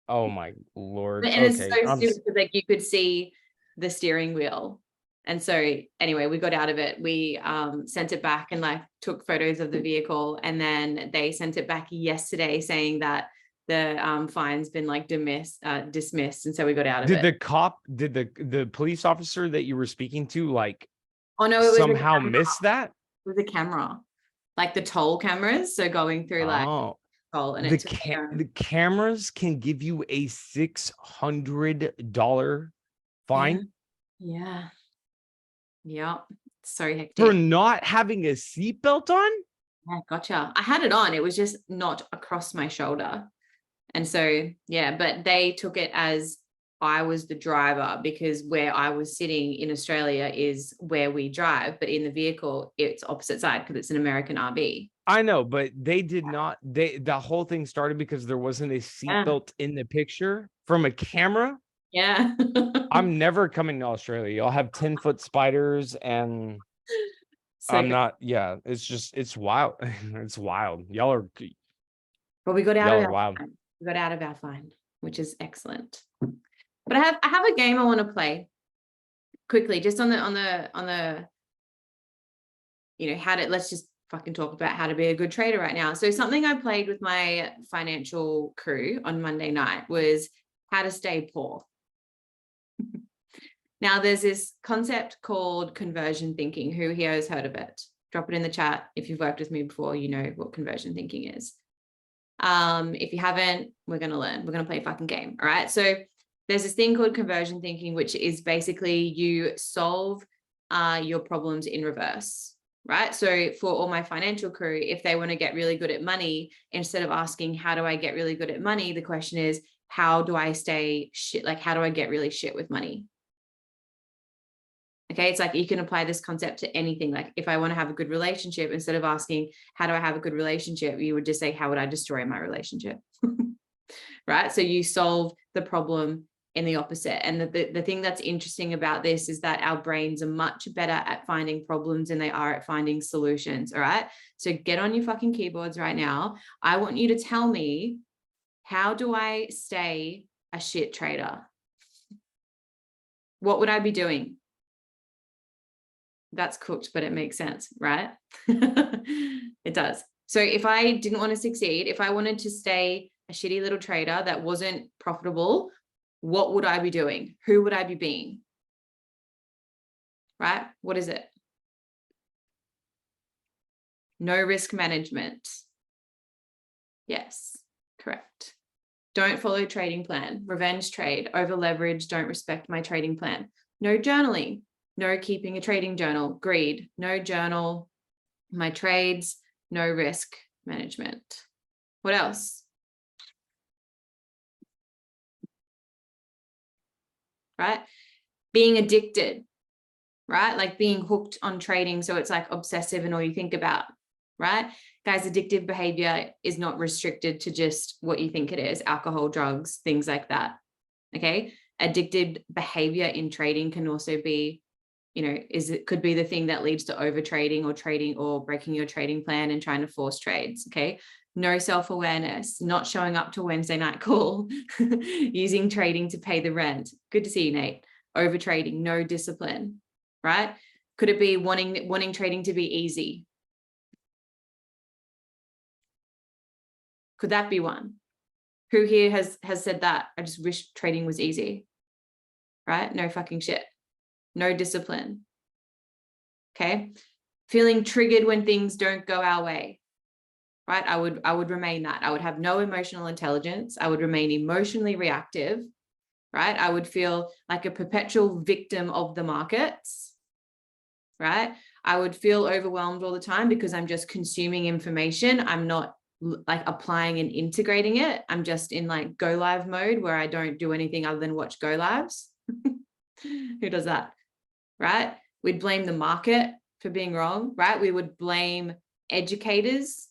[SPEAKER 2] oh my Lord.
[SPEAKER 1] And it's
[SPEAKER 2] Okay.
[SPEAKER 1] so stupid because like you could see the steering wheel. And so anyway, we got out of it. We sent it back and like took photos of the vehicle. And then they sent it back yesterday saying that the fine's been like dismissed. And so we got out of
[SPEAKER 2] Did
[SPEAKER 1] it.
[SPEAKER 2] the police officer that you were speaking to like
[SPEAKER 1] Oh no, it was a
[SPEAKER 2] somehow
[SPEAKER 1] camera.
[SPEAKER 2] miss that?
[SPEAKER 1] It was a camera. Like the toll cameras. So going through like
[SPEAKER 2] Oh,
[SPEAKER 1] toll and
[SPEAKER 2] the
[SPEAKER 1] it took
[SPEAKER 2] the cameras can give you a $600 fine
[SPEAKER 1] yeah. Yeah. So hectic.
[SPEAKER 2] for not having a seatbelt on?
[SPEAKER 1] Yeah, gotcha. I had it on. It was just not across my shoulder. And so, yeah, but they took it as I was the driver because where I was sitting in Australia is where we drive, but in the vehicle, it's opposite side because it's an American RV.
[SPEAKER 2] I know, but they did not. The whole thing started because there wasn't a
[SPEAKER 1] Yeah.
[SPEAKER 2] seatbelt in the picture from a camera.
[SPEAKER 1] Yeah.
[SPEAKER 2] I'm never coming to Australia. Y'all have 10-foot spiders, and
[SPEAKER 1] So,
[SPEAKER 2] I'm not. Yeah, it's wild. It's wild.
[SPEAKER 1] but we got out
[SPEAKER 2] Y'all
[SPEAKER 1] of
[SPEAKER 2] are wild.
[SPEAKER 1] we got out of our fine, which is excellent. But I have a game I want to play quickly, just on the let's just fucking talk about how to be a good trader right now. So something I played with my financial crew on Monday night was how to stay poor. Now there's this concept called conversion thinking. Who here has heard of it? Drop it in the chat. If you've worked with me before, you know what conversion thinking is. If you haven't, we're going to learn. We're going to play a fucking game. All right. So there's this thing called conversion thinking, which is basically you solve your problems in reverse. Right. So for all my financial crew, if they want to get really good at money, instead of asking, how do I get really good at money? The question is, how do I stay shit? Like, how do I get really shit with money? Okay, it's like you can apply this concept to anything. Like if I want to have a good relationship, instead of asking, how do I have a good relationship? You would just say, how would I destroy my relationship? Right. So you solve the problem in the opposite. And the thing that's interesting about this is that our brains are much better at finding problems than they are at finding solutions. All right. So get on your fucking keyboards right now. I want you to tell me, how do I stay a shit trader? what would I be doing? That's cooked, but it makes sense, right? It does. So if I didn't want to succeed, if I wanted to stay a shitty little trader that wasn't profitable, what would I be doing? Who would I be being? Right? What is it? No risk management. Yes, correct. Don't follow trading plan. Revenge trade. Over leverage. Don't respect my trading plan. No journaling. No keeping a trading journal. Greed. No journal. My trades. No risk management. What else? Right? Being addicted, right? Like being hooked on trading. So it's like obsessive and all you think about, right? Guys, addictive behavior is not restricted to just what you think it is, alcohol, drugs, things like that. Okay. Addictive behavior in trading can also be, it could be the thing that leads to over trading or breaking your trading plan and trying to force trades. Okay. No self-awareness, not showing up to Wednesday night call, using trading to pay the rent. Good to see you, Nate. Over trading, no discipline, right? Could it be wanting trading to be easy? Could that be one? Who here has said that? I just wish trading was easy, right? No fucking shit. No discipline. Okay. Feeling triggered when things don't go our way, right? I would remain that. I would have no emotional intelligence. I would remain emotionally reactive, right? I would feel like a perpetual victim of the markets, right? I would feel overwhelmed all the time because I'm just consuming information. I'm not like applying and integrating it. I'm just in like go live mode where I don't do anything other than watch go lives. Who does that, right? We'd blame the market for being wrong, right? We would blame educators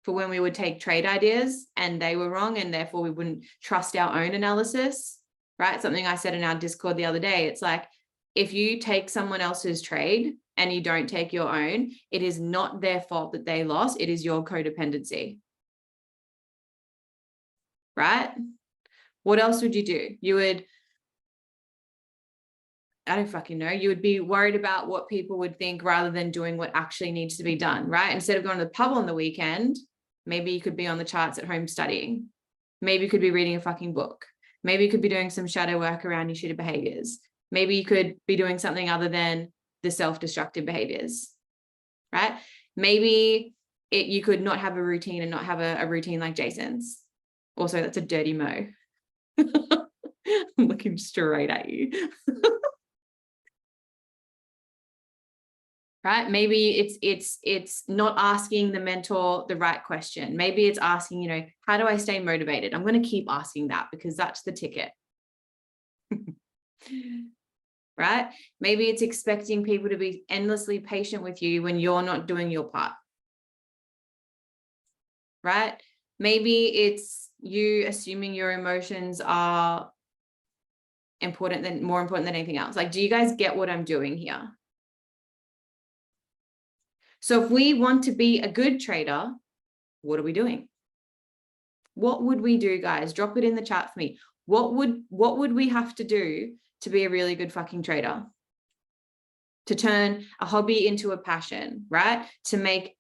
[SPEAKER 1] for when we would take trade ideas and they were wrong, and therefore we wouldn't trust our own analysis, right? Something I said in our Discord the other day, it's like, if you take someone else's trade and you don't take your own, it is not their fault that they lost. It is your codependency, right? What else would you do? You would, I don't fucking know. You would be worried about what people would think rather than doing what actually needs to be done, right? Instead of going to the pub on the weekend, maybe you could be on the charts at home studying. Maybe you could be reading a fucking book. Maybe you could be doing some shadow work around your shitty behaviors. Maybe you could be doing something other than the self-destructive behaviors, right? Maybe you could not have a routine and not have a routine like Jason's. Also, that's a dirty mo. I'm looking straight at you. Right? Maybe it's not asking the mentor the right question. Maybe it's asking, how do I stay motivated? I'm going to keep asking that because that's the ticket. Right? Maybe it's expecting people to be endlessly patient with you when you're not doing your part. Right? Maybe it's you assuming your emotions are more important than anything else. Like, do you guys get what I'm doing here? So if we want to be a good trader, what are we doing? What would we do, guys? Drop it in the chat for me. What would we have to do to be a really good fucking trader? To turn a hobby into a passion, right? To make,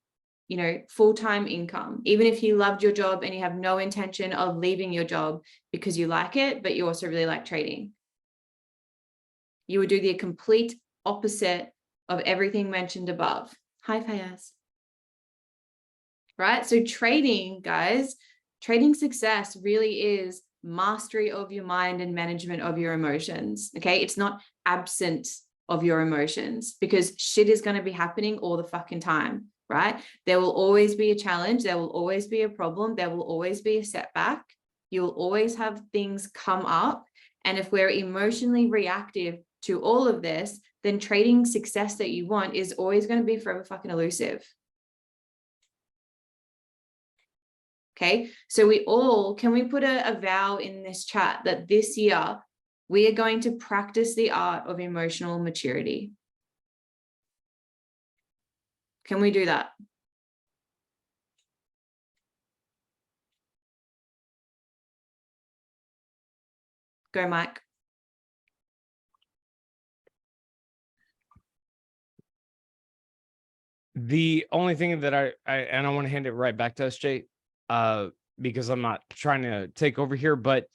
[SPEAKER 1] full-time income. Even if you loved your job and you have no intention of leaving your job because you like it, but you also really like trading. You would do the complete opposite of everything mentioned above. Hi, Fayaz. Right? So trading, guys, trading success really is mastery of your mind and management of your emotions. Okay. It's not absence of your emotions, because shit is going to be happening all the fucking time, right? There will always be a challenge. There will always be a problem. There will always be a setback. You will always have things come up. And if we're emotionally reactive to all of this, then trading success that you want is always going to be forever fucking elusive. Okay, so can we put a vow in this chat that this year we are going to practice the art of emotional maturity? Can we do that? Go, Mike.
[SPEAKER 2] The only thing that I want to hand it right back to us, Jay, because I'm not trying to take over here, but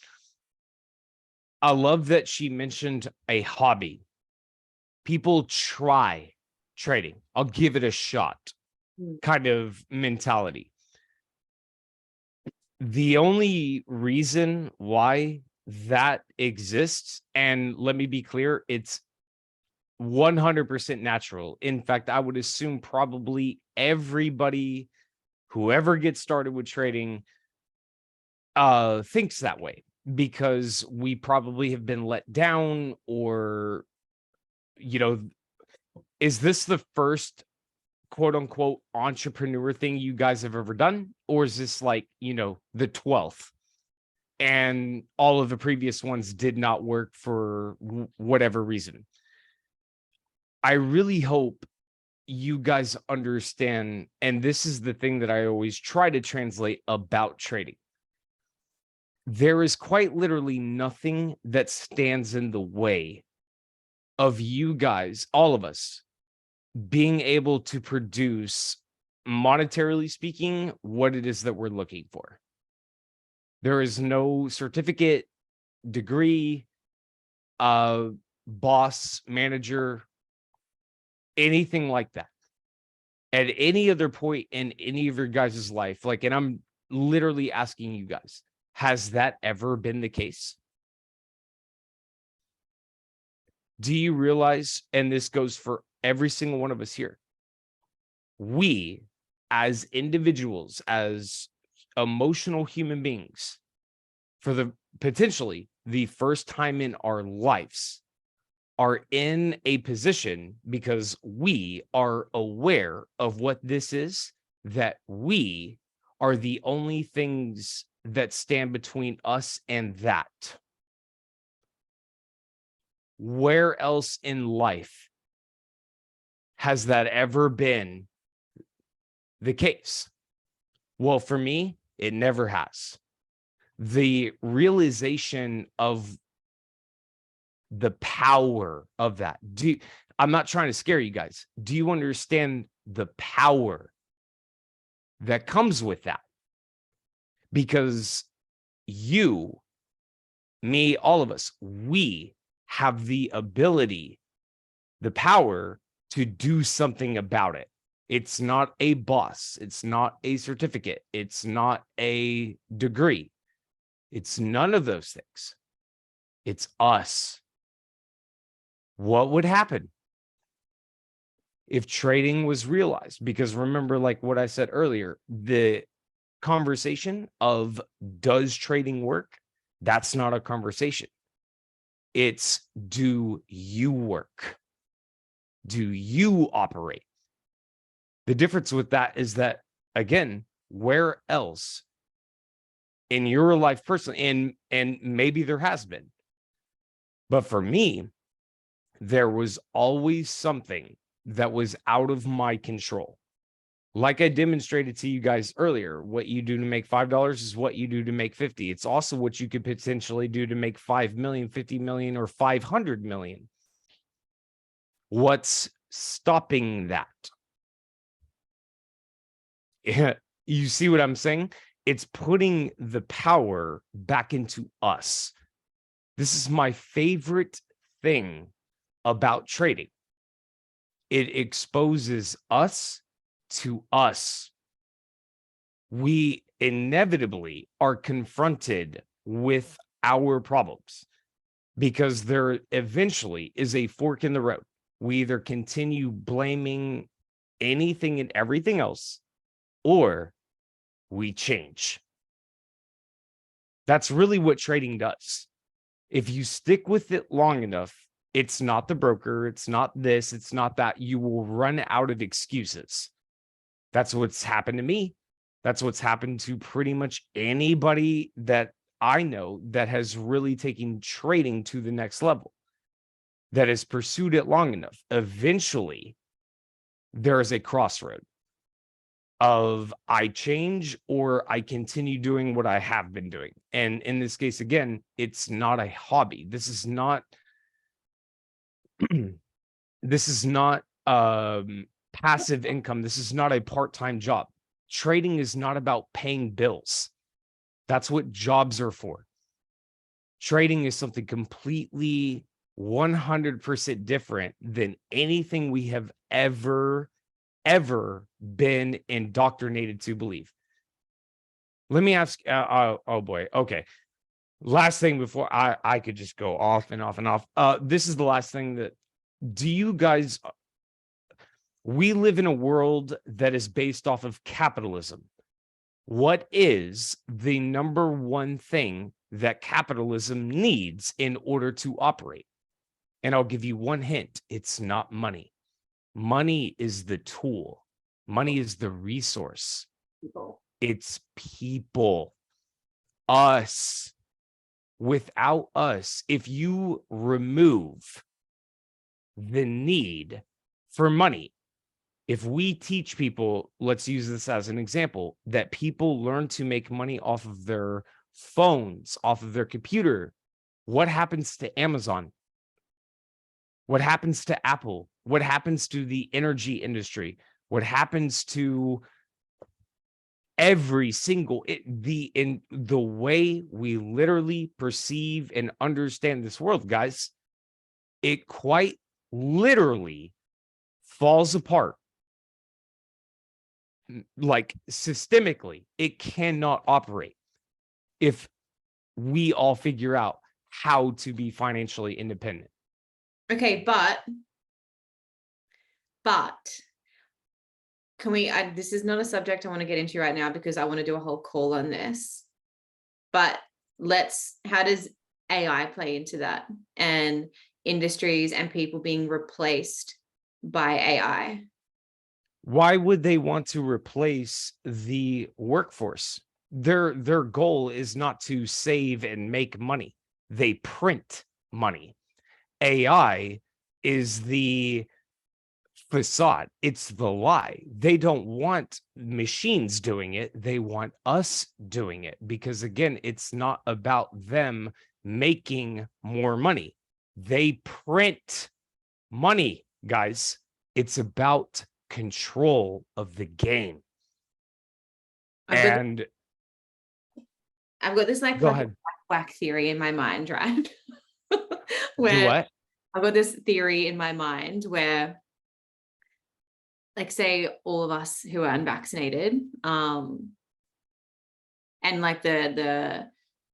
[SPEAKER 2] I love that she mentioned a hobby. People try trading. I'll give it a shot kind of mentality. The only reason why that exists, and let me be clear, it's 100% natural. In fact, I would assume probably everybody, whoever gets started with trading, thinks that way, because we probably have been let down, or, is this the first quote unquote entrepreneur thing you guys have ever done? Or is this like, the 12th? And all of the previous ones did not work for whatever reason. I really hope you guys understand, and this is the thing that I always try to translate about trading. There is quite literally nothing that stands in the way of you guys, all of us, being able to produce, monetarily speaking, what it is that we're looking for. There is no certificate, degree, boss, manager, anything like that. At any other point in any of your guys' life, like, and I'm literally asking you guys, has that ever been the case? Do you realize, and this goes for every single one of us here, we as individuals, as emotional human beings, for the potentially the first time in our lives, are in a position, because we are aware of what this is, that we are the only things that stand between us and that. Where else in life has that ever been the case? Well, for me, it never has. The realization of the power of that. I'm not trying to scare you guys. Do you understand the power that comes with that? Because you, me, all of us, we have the ability, the power to do something about it. It's not a boss. It's not a certificate. It's not a degree. It's none of those things. It's us. What would happen if trading was realized? Because remember, like what I said earlier, the conversation of does trading work? That's not a conversation. It's, do you work? Do you operate? The difference with that is that, again, where else in your life personally, and maybe there has been, but for me, there was always something that was out of my control. Like I demonstrated to you guys earlier, what you do to make $5 is what you do to make 50. It's also what you could potentially do to make 5 million, 50 million, or 500 million. What's stopping that? You see what I'm saying? It's putting the power back into us. This is my favorite thing about trading. It exposes us to us. We inevitably are confronted with our problems, because there eventually is a fork in the road. We either continue blaming anything and everything else, or we change. That's really what trading does. If you stick with it long enough, it's not the broker, it's not this, it's not that. You will run out of excuses. That's what's happened to me. That's what's happened to pretty much anybody that I know that has really taken trading to the next level, that has pursued it long enough. Eventually, there is a crossroad of I change or I continue doing what I have been doing. And in this case, again, it's not a hobby. This is not this is not passive income. This is not a part-time job. Trading is not about paying bills. That's what jobs are for. Trading is something completely 100% different than anything we have ever been indoctrinated to believe. Let me ask, oh boy, okay. Last thing before I could just go off and off and off. This is the last thing that, do you guys, we live in a world that is based off of capitalism. What is the number one thing that capitalism needs in order to operate? And I'll give you one hint. It's not money. Money is the tool. Money is the resource.
[SPEAKER 1] People.
[SPEAKER 2] It's people. Us. Without us, if you remove the need for money, if we teach people, let's use this as an example, that people learn to make money off of their phones, off of their computer, what happens to Amazon? What happens to Apple? What happens to the energy industry? What happens to every single, in the way we literally perceive and understand this world, guys? It quite literally falls apart. Like systemically, it cannot operate if we all figure out how to be financially independent.
[SPEAKER 1] Okay, but can we, this is not a subject I want to get into right now because I want to do a whole call on this, but how does AI play into that, and industries and people being replaced by AI?
[SPEAKER 2] Why would they want to replace the workforce? Their goal is not to save and make money. They print money. AI is the facade. It's the lie. They don't want machines doing it. They want us doing it, because again, it's not about them making more money. They print money, guys. It's about control of the game.
[SPEAKER 1] I've got this like
[SPEAKER 2] go
[SPEAKER 1] fucking
[SPEAKER 2] ahead.
[SPEAKER 1] whack theory in my mind, right?
[SPEAKER 2] Do
[SPEAKER 1] Where
[SPEAKER 2] what?
[SPEAKER 1] I've got this theory in my mind where, like, say all of us who are unvaccinated, and like the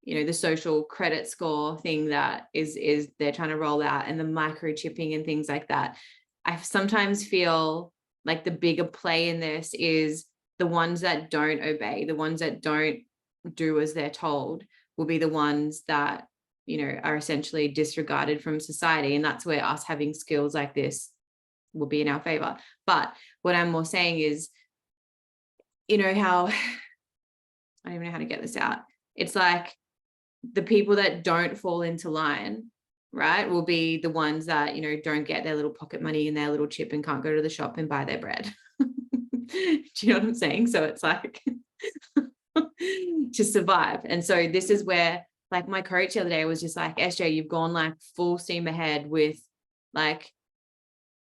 [SPEAKER 1] the social credit score thing that is they're trying to roll out, and the microchipping and things like that. I sometimes feel like the bigger play in this is the ones that don't obey, the ones that don't do as they're told, will be the ones that are essentially disregarded from society, and that's where us having skills like this will be in our favor. But what I'm more saying is, how I don't even know how to get this out. It's like the people that don't fall into line, right, will be the ones that don't get their little pocket money and their little chip and can't go to the shop and buy their bread. Do you know what I'm saying? So it's like to survive. And so this is where, like, my coach the other day was just like, SJ, you've gone like full steam ahead with like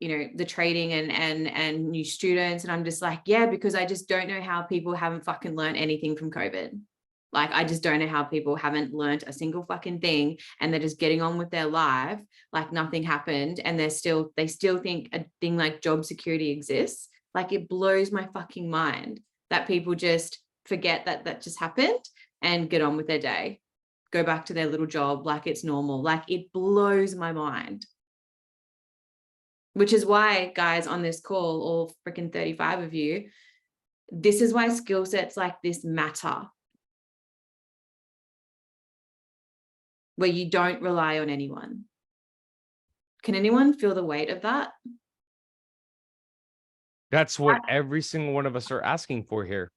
[SPEAKER 1] the trading and new students. And I'm just like, yeah, because I just don't know how people haven't fucking learned anything from COVID. Like, I just don't know how people haven't learned a single fucking thing, and they're just getting on with their life like nothing happened, and they still think a thing like job security exists. Like, it blows my fucking mind that people just forget that just happened and get on with their day, go back to their little job like it's normal. Like, it blows my mind. Which is why, guys, on this call, all freaking 35 of you, this is why skill sets like this matter. Where you don't rely on anyone. Can anyone feel the weight of that?
[SPEAKER 2] That's what every single one of us are asking for here.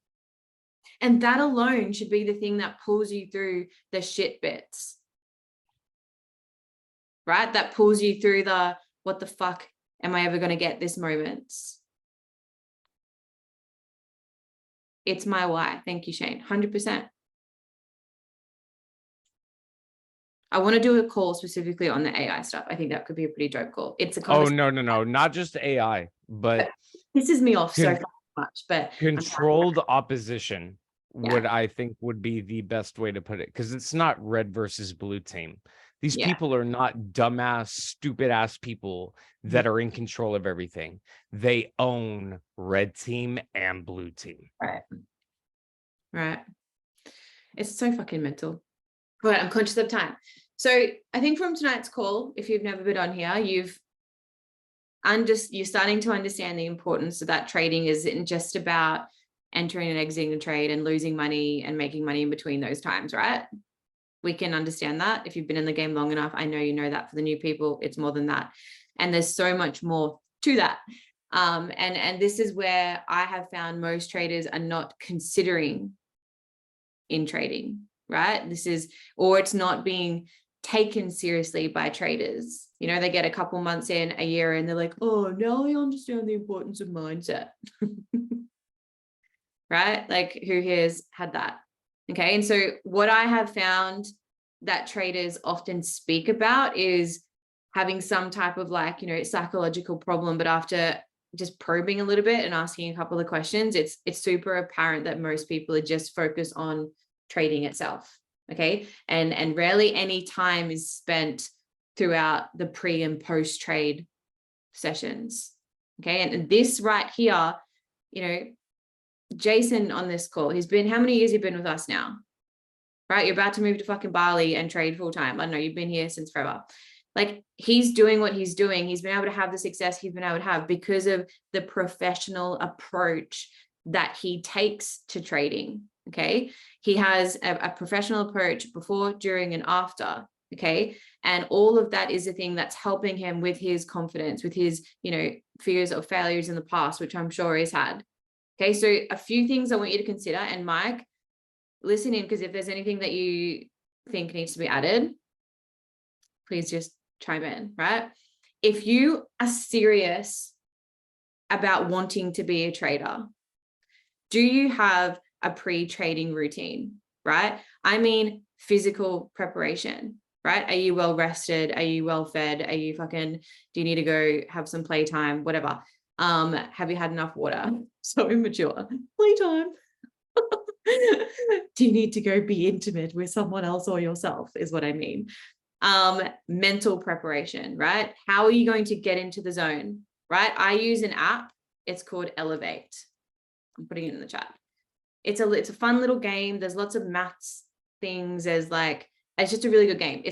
[SPEAKER 1] And that alone should be the thing that pulls you through the shit bits. Right? That pulls you through the, what the fuck am I ever going to get this moments? It's my why. Thank you, Shane. 100%. I want to do a call specifically on the AI stuff. I think that could be a pretty dope call. It's a
[SPEAKER 2] Oh,
[SPEAKER 1] conversation.
[SPEAKER 2] no, not just AI, but
[SPEAKER 1] pisses me off so
[SPEAKER 2] Con-
[SPEAKER 1] fucking much, but
[SPEAKER 2] Controlled opposition
[SPEAKER 1] yeah,
[SPEAKER 2] I think would be the best way to put it, because it's not red versus blue team. These
[SPEAKER 1] yeah,
[SPEAKER 2] people are not dumbass, stupid ass people that are in control of everything. They own red team and blue team.
[SPEAKER 1] right, right. It's so fucking mental. But I'm conscious of time. So I think from tonight's call, if you've never been on here, you're starting to understand the importance of that trading isn't just about entering and exiting a trade and losing money and making money in between those times, right? We can understand that. If you've been in the game long enough, I know you know that. For the new people, it's more than that. And there's so much more to that. And this is where I have found most traders are not considering in trading, right? Or it's not being taken seriously by traders. You know, they get a couple months in, a year, and they're like, oh, now I understand the importance of mindset. Right? Like, who here's had that? Okay. And so what I have found that traders often speak about is having some type of like, psychological problem, but after just probing a little bit and asking a couple of questions, it's super apparent that most people are just focused on trading itself. Okay. And rarely any time is spent throughout the pre and post trade sessions. Okay. And this right here, Jason on this call, how many years you've been with us now? Right? You're about to move to fucking Bali and trade full time. I don't know, you've been here since forever. Like, he's doing what he's doing. He's been able to have the success he's been able to have because of the professional approach that he takes to trading. Okay. He has a professional approach before, during, and after. Okay. And all of that is the thing that's helping him with his confidence, with his, fears of failures in the past, which I'm sure he's had. Okay. So a few things I want you to consider, and Mike, listen in, because if there's anything that you think needs to be added, please just chime in, right? If you are serious about wanting to be a trader, do you have a pre-trading routine, right? I mean, physical preparation, right? Are you well rested? Are you well fed? Do you need to go have some playtime, whatever? Have you had enough water? So immature. Playtime. Do you need to go be intimate with someone else or yourself, is what I mean. Mental preparation, right? How are you going to get into the zone, right? I use an app. It's called Elevate. I'm putting it in the chat. It's a fun little game. There's lots of maths things. It's just a really good game.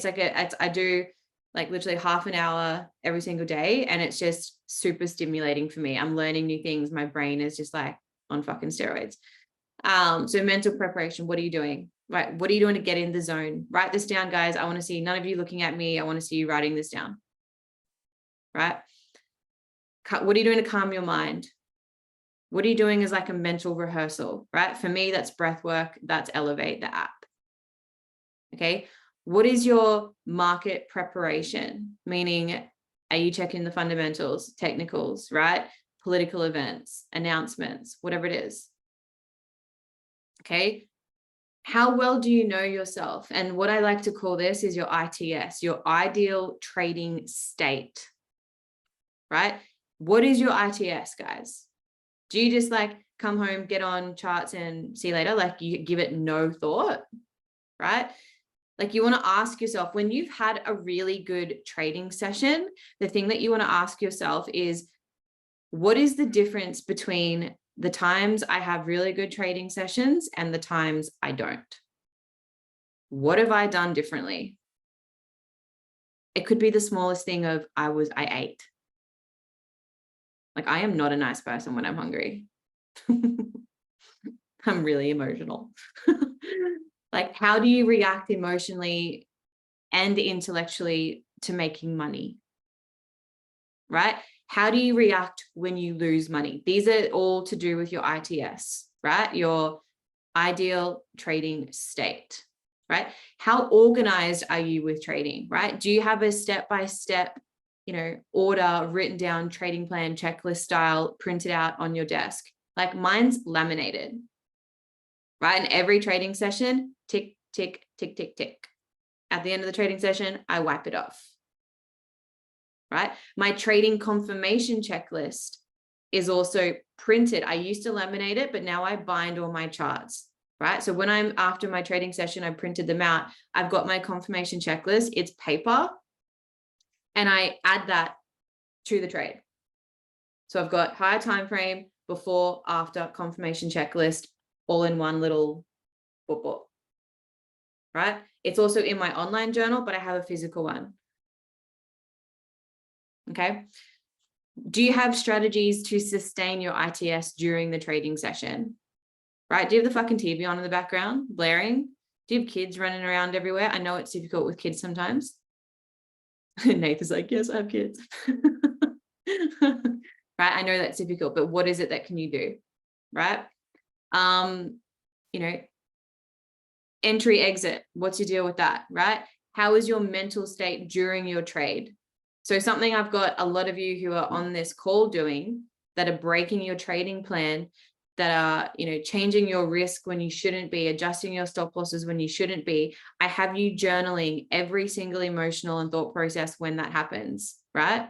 [SPEAKER 1] I do like literally half an hour every single day, and it's just super stimulating for me. I'm learning new things. My brain is just like on fucking steroids. So mental preparation, what are you doing? Right? What are you doing to get in the zone? Write this down, guys. I want to see none of you looking at me. I want to see you writing this down. Right? What are you doing to calm your mind? What are you doing as like a mental rehearsal, right? For me, that's breath work. That's Elevate, the app. Okay. What is your market preparation? Meaning, are you checking the fundamentals, technicals, right? Political events, announcements, whatever it is. Okay. How well do you know yourself? And what I like to call this is your ITS, your ideal trading state, right? What is your ITS, guys? Do you just like come home, get on charts and see you later? Like, you give it no thought, right? Like, you want to ask yourself, when you've had a really good trading session, the thing that you want to ask yourself is, what is the difference between the times I have really good trading sessions and the times I don't? What have I done differently? It could be the smallest thing of I ate. Like, I am not a nice person when I'm hungry. I'm really emotional. Like, how do you react emotionally and intellectually to making money? Right? How do you react when you lose money? These are all to do with your ITS, right? Your ideal trading state, right? How organized are you with trading, right? Do you have a step-by-step, order, written down trading plan, checklist style, printed out on your desk? Like, mine's laminated, right? And every trading session, tick, tick, tick, tick, tick. At the end of the trading session, I wipe it off, right? My trading confirmation checklist is also printed. I used to laminate it, but now I bind all my charts, right? So when I'm after my trading session, I printed them out. I've got my confirmation checklist. It's paper, and I add that to the trade. So I've got higher time frame, before, after, confirmation checklist, all in one little book, right? It's also in my online journal, but I have a physical one. Okay. Do you have strategies to sustain your ITS during the trading session? Right? Do you have the fucking TV on in the background, blaring? Do you have kids running around everywhere? I know it's difficult with kids sometimes. Nath is like, yes, I have kids. Right? I know that's difficult, but what is it that can you do? Right? You know, entry, exit. What's your deal with that? Right? How is your mental state during your trade? So something I've got a lot of you who are on this call doing that are breaking your trading plan, that are, you know, changing your risk when you shouldn't be, adjusting your stop losses when you shouldn't be. I have you journaling every single emotional and thought process when that happens, right?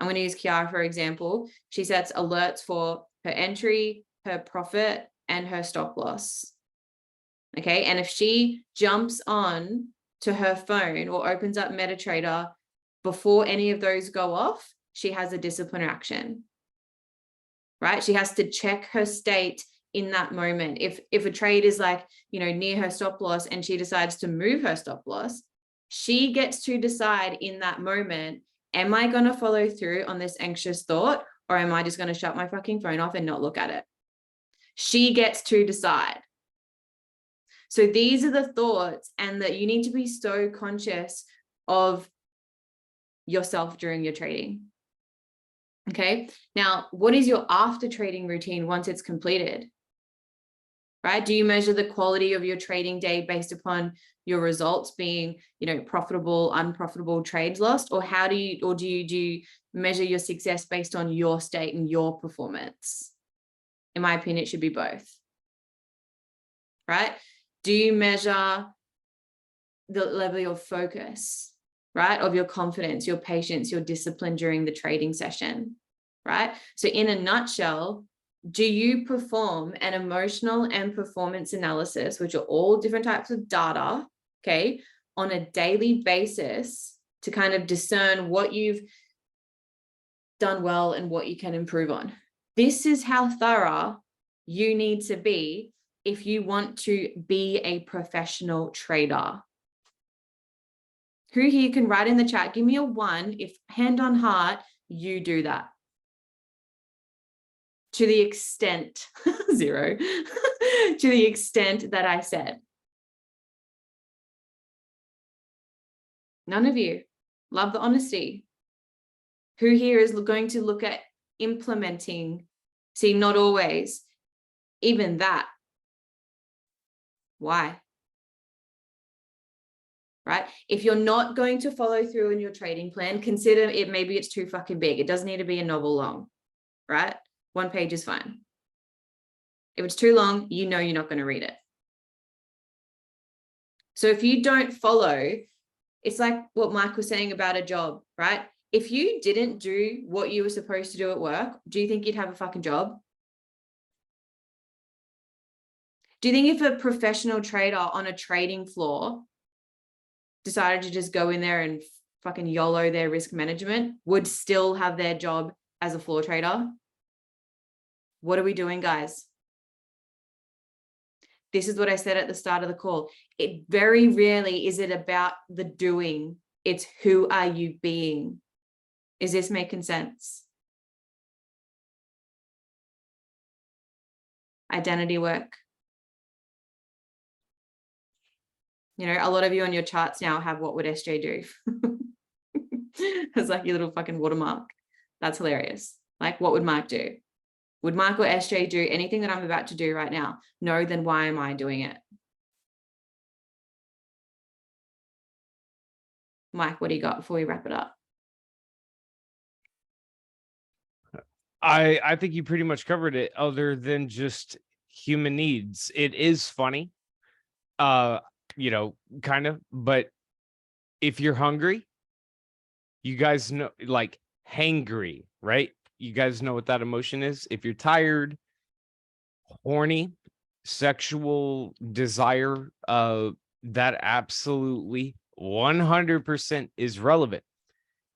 [SPEAKER 1] I'm going to use Kiara, for example. She sets alerts for her entry, her profit, and her stop loss. Okay. And if she jumps on to her phone or opens up MetaTrader before any of those go off, she has a discipline action, right? She has to check her state in that moment. If a trade is like, you know, near her stop loss and she decides to move her stop loss, she gets to decide in that moment, am I going to follow through on this anxious thought, or am I just going to shut my fucking phone off and not look at it? She gets to decide. So these are the thoughts, and that you need to be so conscious of yourself during your trading. Okay. Now, what is your after trading routine once it's completed? Right? Do you measure the quality of your trading day based upon your results being, you know, profitable, unprofitable, trades lost? Or how do you measure your success based on your state and your performance? In my opinion, it should be both. Right? Do you measure the level of focus, right? Of your confidence, your patience, your discipline during the trading session, right? So in a nutshell, do you perform an emotional and performance analysis, which are all different types of data, okay, on a daily basis to kind of discern what you've done well and what you can improve on? This is how thorough you need to be if you want to be a professional trader. Who here can write in the chat, give me a 1 if, hand on heart, you do that? To the extent, 0, to the extent that I said. None of you. Love the honesty. Who here is going to look at implementing? See, not always. Even that. Why? Right? If you're not going to follow through in your trading plan, consider it, maybe it's too fucking big. It doesn't need to be a novel long, right? 1 page is fine. If it's too long, you know you're not going to read it. So if you don't follow, it's like what Mike was saying about a job, right? If you didn't do what you were supposed to do at work, do you think you'd have a fucking job? Do you think if a professional trader on a trading floor decided to just go in there and fucking YOLO their risk management, would still have their job as a floor trader? What are we doing, guys? This is what I said at the start of the call. It very rarely is it about the doing. It's who are you being? Is this making sense? Identity work. You know, a lot of you on your charts now have what would SJ do? It's like your little fucking watermark. That's hilarious. Like, what would Mike do? Would Mike or SJ do anything that I'm about to do right now? No, then why am I doing it? Mike, what do you got before we wrap it up?
[SPEAKER 2] I think you pretty much covered it, other than just human needs. It is funny, you know, kind of, but if you're hungry, you guys know, like hangry, right? you guys know what that emotion is? If you're tired, horny, sexual desire, that absolutely 100% is relevant.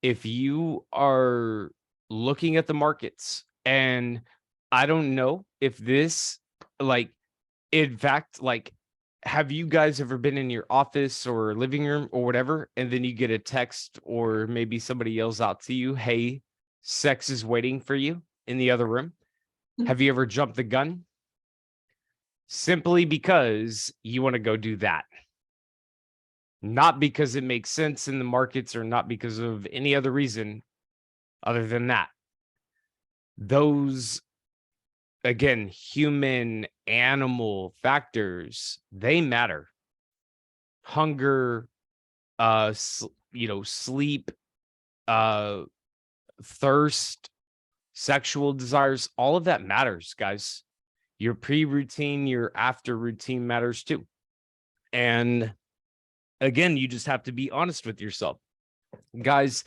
[SPEAKER 2] If you are looking at the markets, and I don't know if this, like, in fact, like, have you guys ever been in your office or living room or whatever, and then you get a text or maybe somebody yells out to you, hey, sex is waiting for you in the other room? Have you ever jumped the gun? Simply because you want to go do that. Not because it makes sense in the markets or not because of any other reason other than that. Those, again, human animal factors, they matter. Hunger, sleep, thirst, sexual desires, all of that matters, guys. Your pre-routine, your after routine matters too. And again, you just have to be honest with yourself. Guys,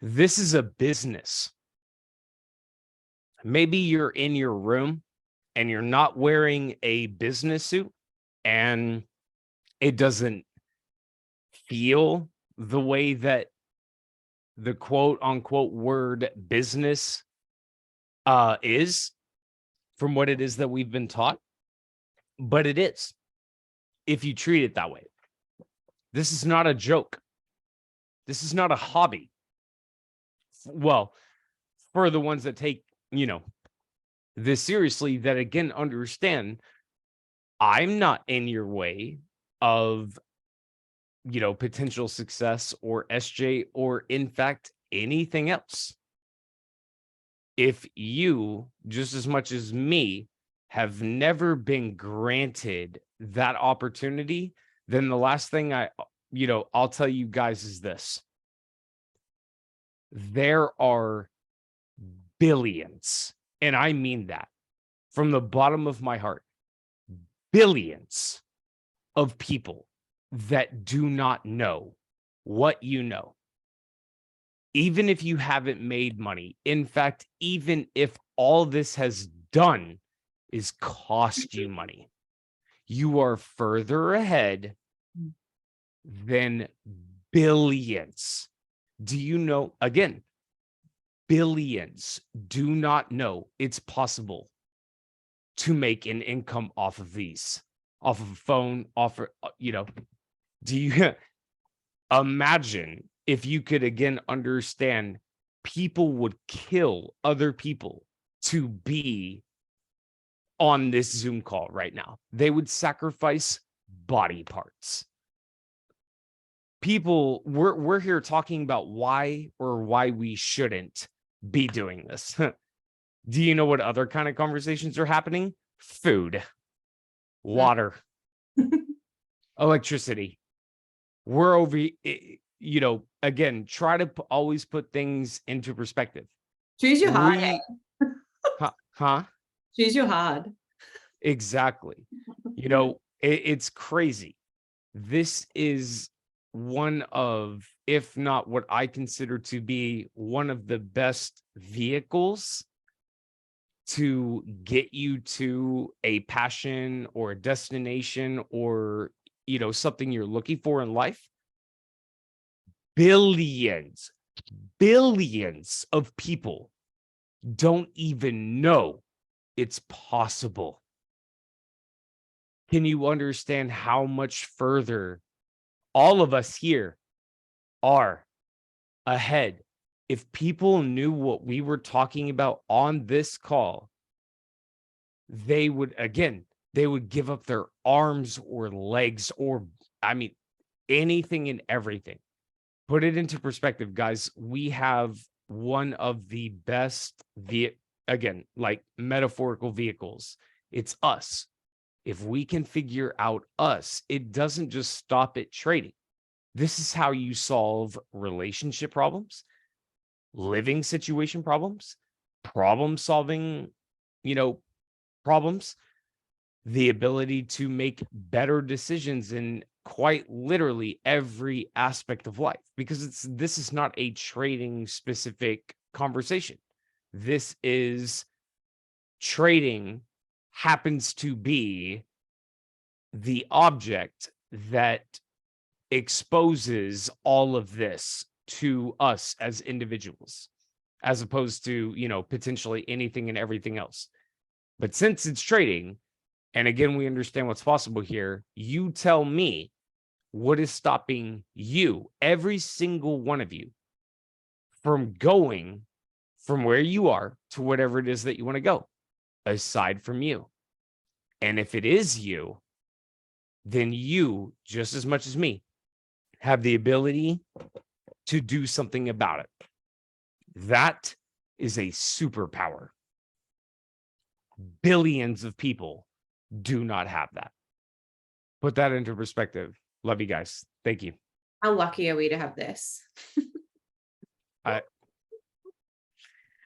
[SPEAKER 2] this is a business. Maybe you're in your room and you're not wearing a business suit and it doesn't feel the way that the quote unquote word business is from what it is that we've been taught, but it is if you treat it that way. This is not a joke. This is not a hobby. Well, for the ones that take, this seriously, that again, understand I'm not in your way of, potential success or SJ or in fact, anything else. If you, just as much as me, have never been granted that opportunity, then the last thing I'll tell you guys is this. There are billions, and I mean that from the bottom of my heart, billions of people that do not know what you know. Even if you haven't made money, in fact, even if all this has done is cost you money, you are further ahead than billions. Do you know, again, billions do not know it's possible to make an income off of these, off of a phone, do you imagine if you could again understand people would kill other people to be on this Zoom call right now? They would sacrifice body parts. People, we're here talking about why we shouldn't be doing this. Do you know what other kind of conversations are happening? Food, water, electricity. We're over, again, try to always put things into perspective.
[SPEAKER 1] Choose your hard.
[SPEAKER 2] Huh?
[SPEAKER 1] Choose your hard.
[SPEAKER 2] Exactly. It's crazy. This is one of, if not what I consider to be one of the best vehicles to get you to a passion or a destination or, something you're looking for in life. Billions of people don't even know it's possible. Can you understand how much further all of us here are ahead? If people knew what we were talking about on this call, they would give up their arms or legs or, anything and everything. Put it into perspective, guys. We have one of the best, like metaphorical vehicles. It's us. If we can figure out us, it doesn't just stop at trading. This is how you solve relationship problems, living situation problems, problem solving, problems, the ability to make better decisions in quite literally every aspect of life, because this is not a trading specific conversation. This is trading happens to be the object that exposes all of this to us as individuals, as opposed to, potentially anything and everything else. But since it's trading, and again, we understand what's possible here, you tell me what is stopping you, every single one of you, from going from where you are to whatever it is that you want to go, aside from you. And if it is you, then you, just as much as me, have the ability to do something about it. That is a superpower. Billions of people do not have that. Put that into perspective. Love you guys. Thank you.
[SPEAKER 1] How lucky are we to have this?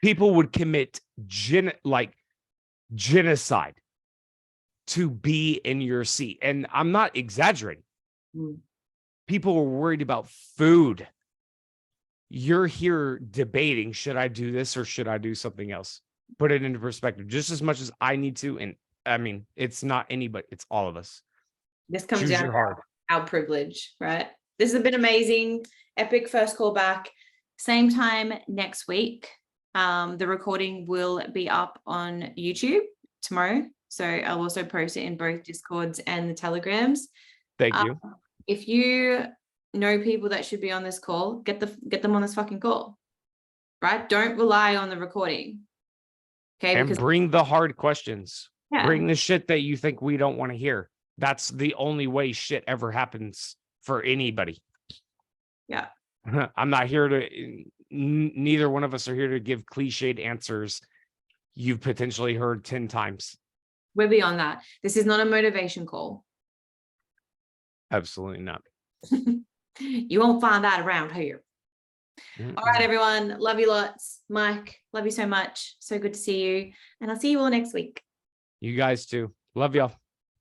[SPEAKER 2] People would commit genocide to be in your seat. And I'm not exaggerating. People are worried about food. You're here debating, should I do this or should I do something else? Put it into perspective just as much as I need to. And I mean, it's not anybody, it's all of us.
[SPEAKER 1] This comes
[SPEAKER 2] Choose
[SPEAKER 1] down
[SPEAKER 2] your
[SPEAKER 1] to
[SPEAKER 2] heart.
[SPEAKER 1] our privilege, right? This has been amazing. Epic first call back. Same time next week. The recording will be up on YouTube tomorrow. So I'll also post it in both Discords and the Telegrams.
[SPEAKER 2] Thank you.
[SPEAKER 1] If you know people that should be on this call, get them on this fucking call, right? Don't rely on the recording. Okay.
[SPEAKER 2] And bring the hard questions.
[SPEAKER 1] Yeah.
[SPEAKER 2] Bring the shit that you think we don't want to hear. That's the only way shit ever happens for anybody.
[SPEAKER 1] Yeah.
[SPEAKER 2] I'm not here to, neither one of us are here to give cliched answers you've potentially heard 10 times.
[SPEAKER 1] We're beyond that. This is not a motivation call.
[SPEAKER 2] Absolutely not.
[SPEAKER 1] You won't find that around here. All right, everyone. Love you lots. Mike, love you so much. So good to see you. And I'll see you all next week.
[SPEAKER 2] You guys too. Love y'all.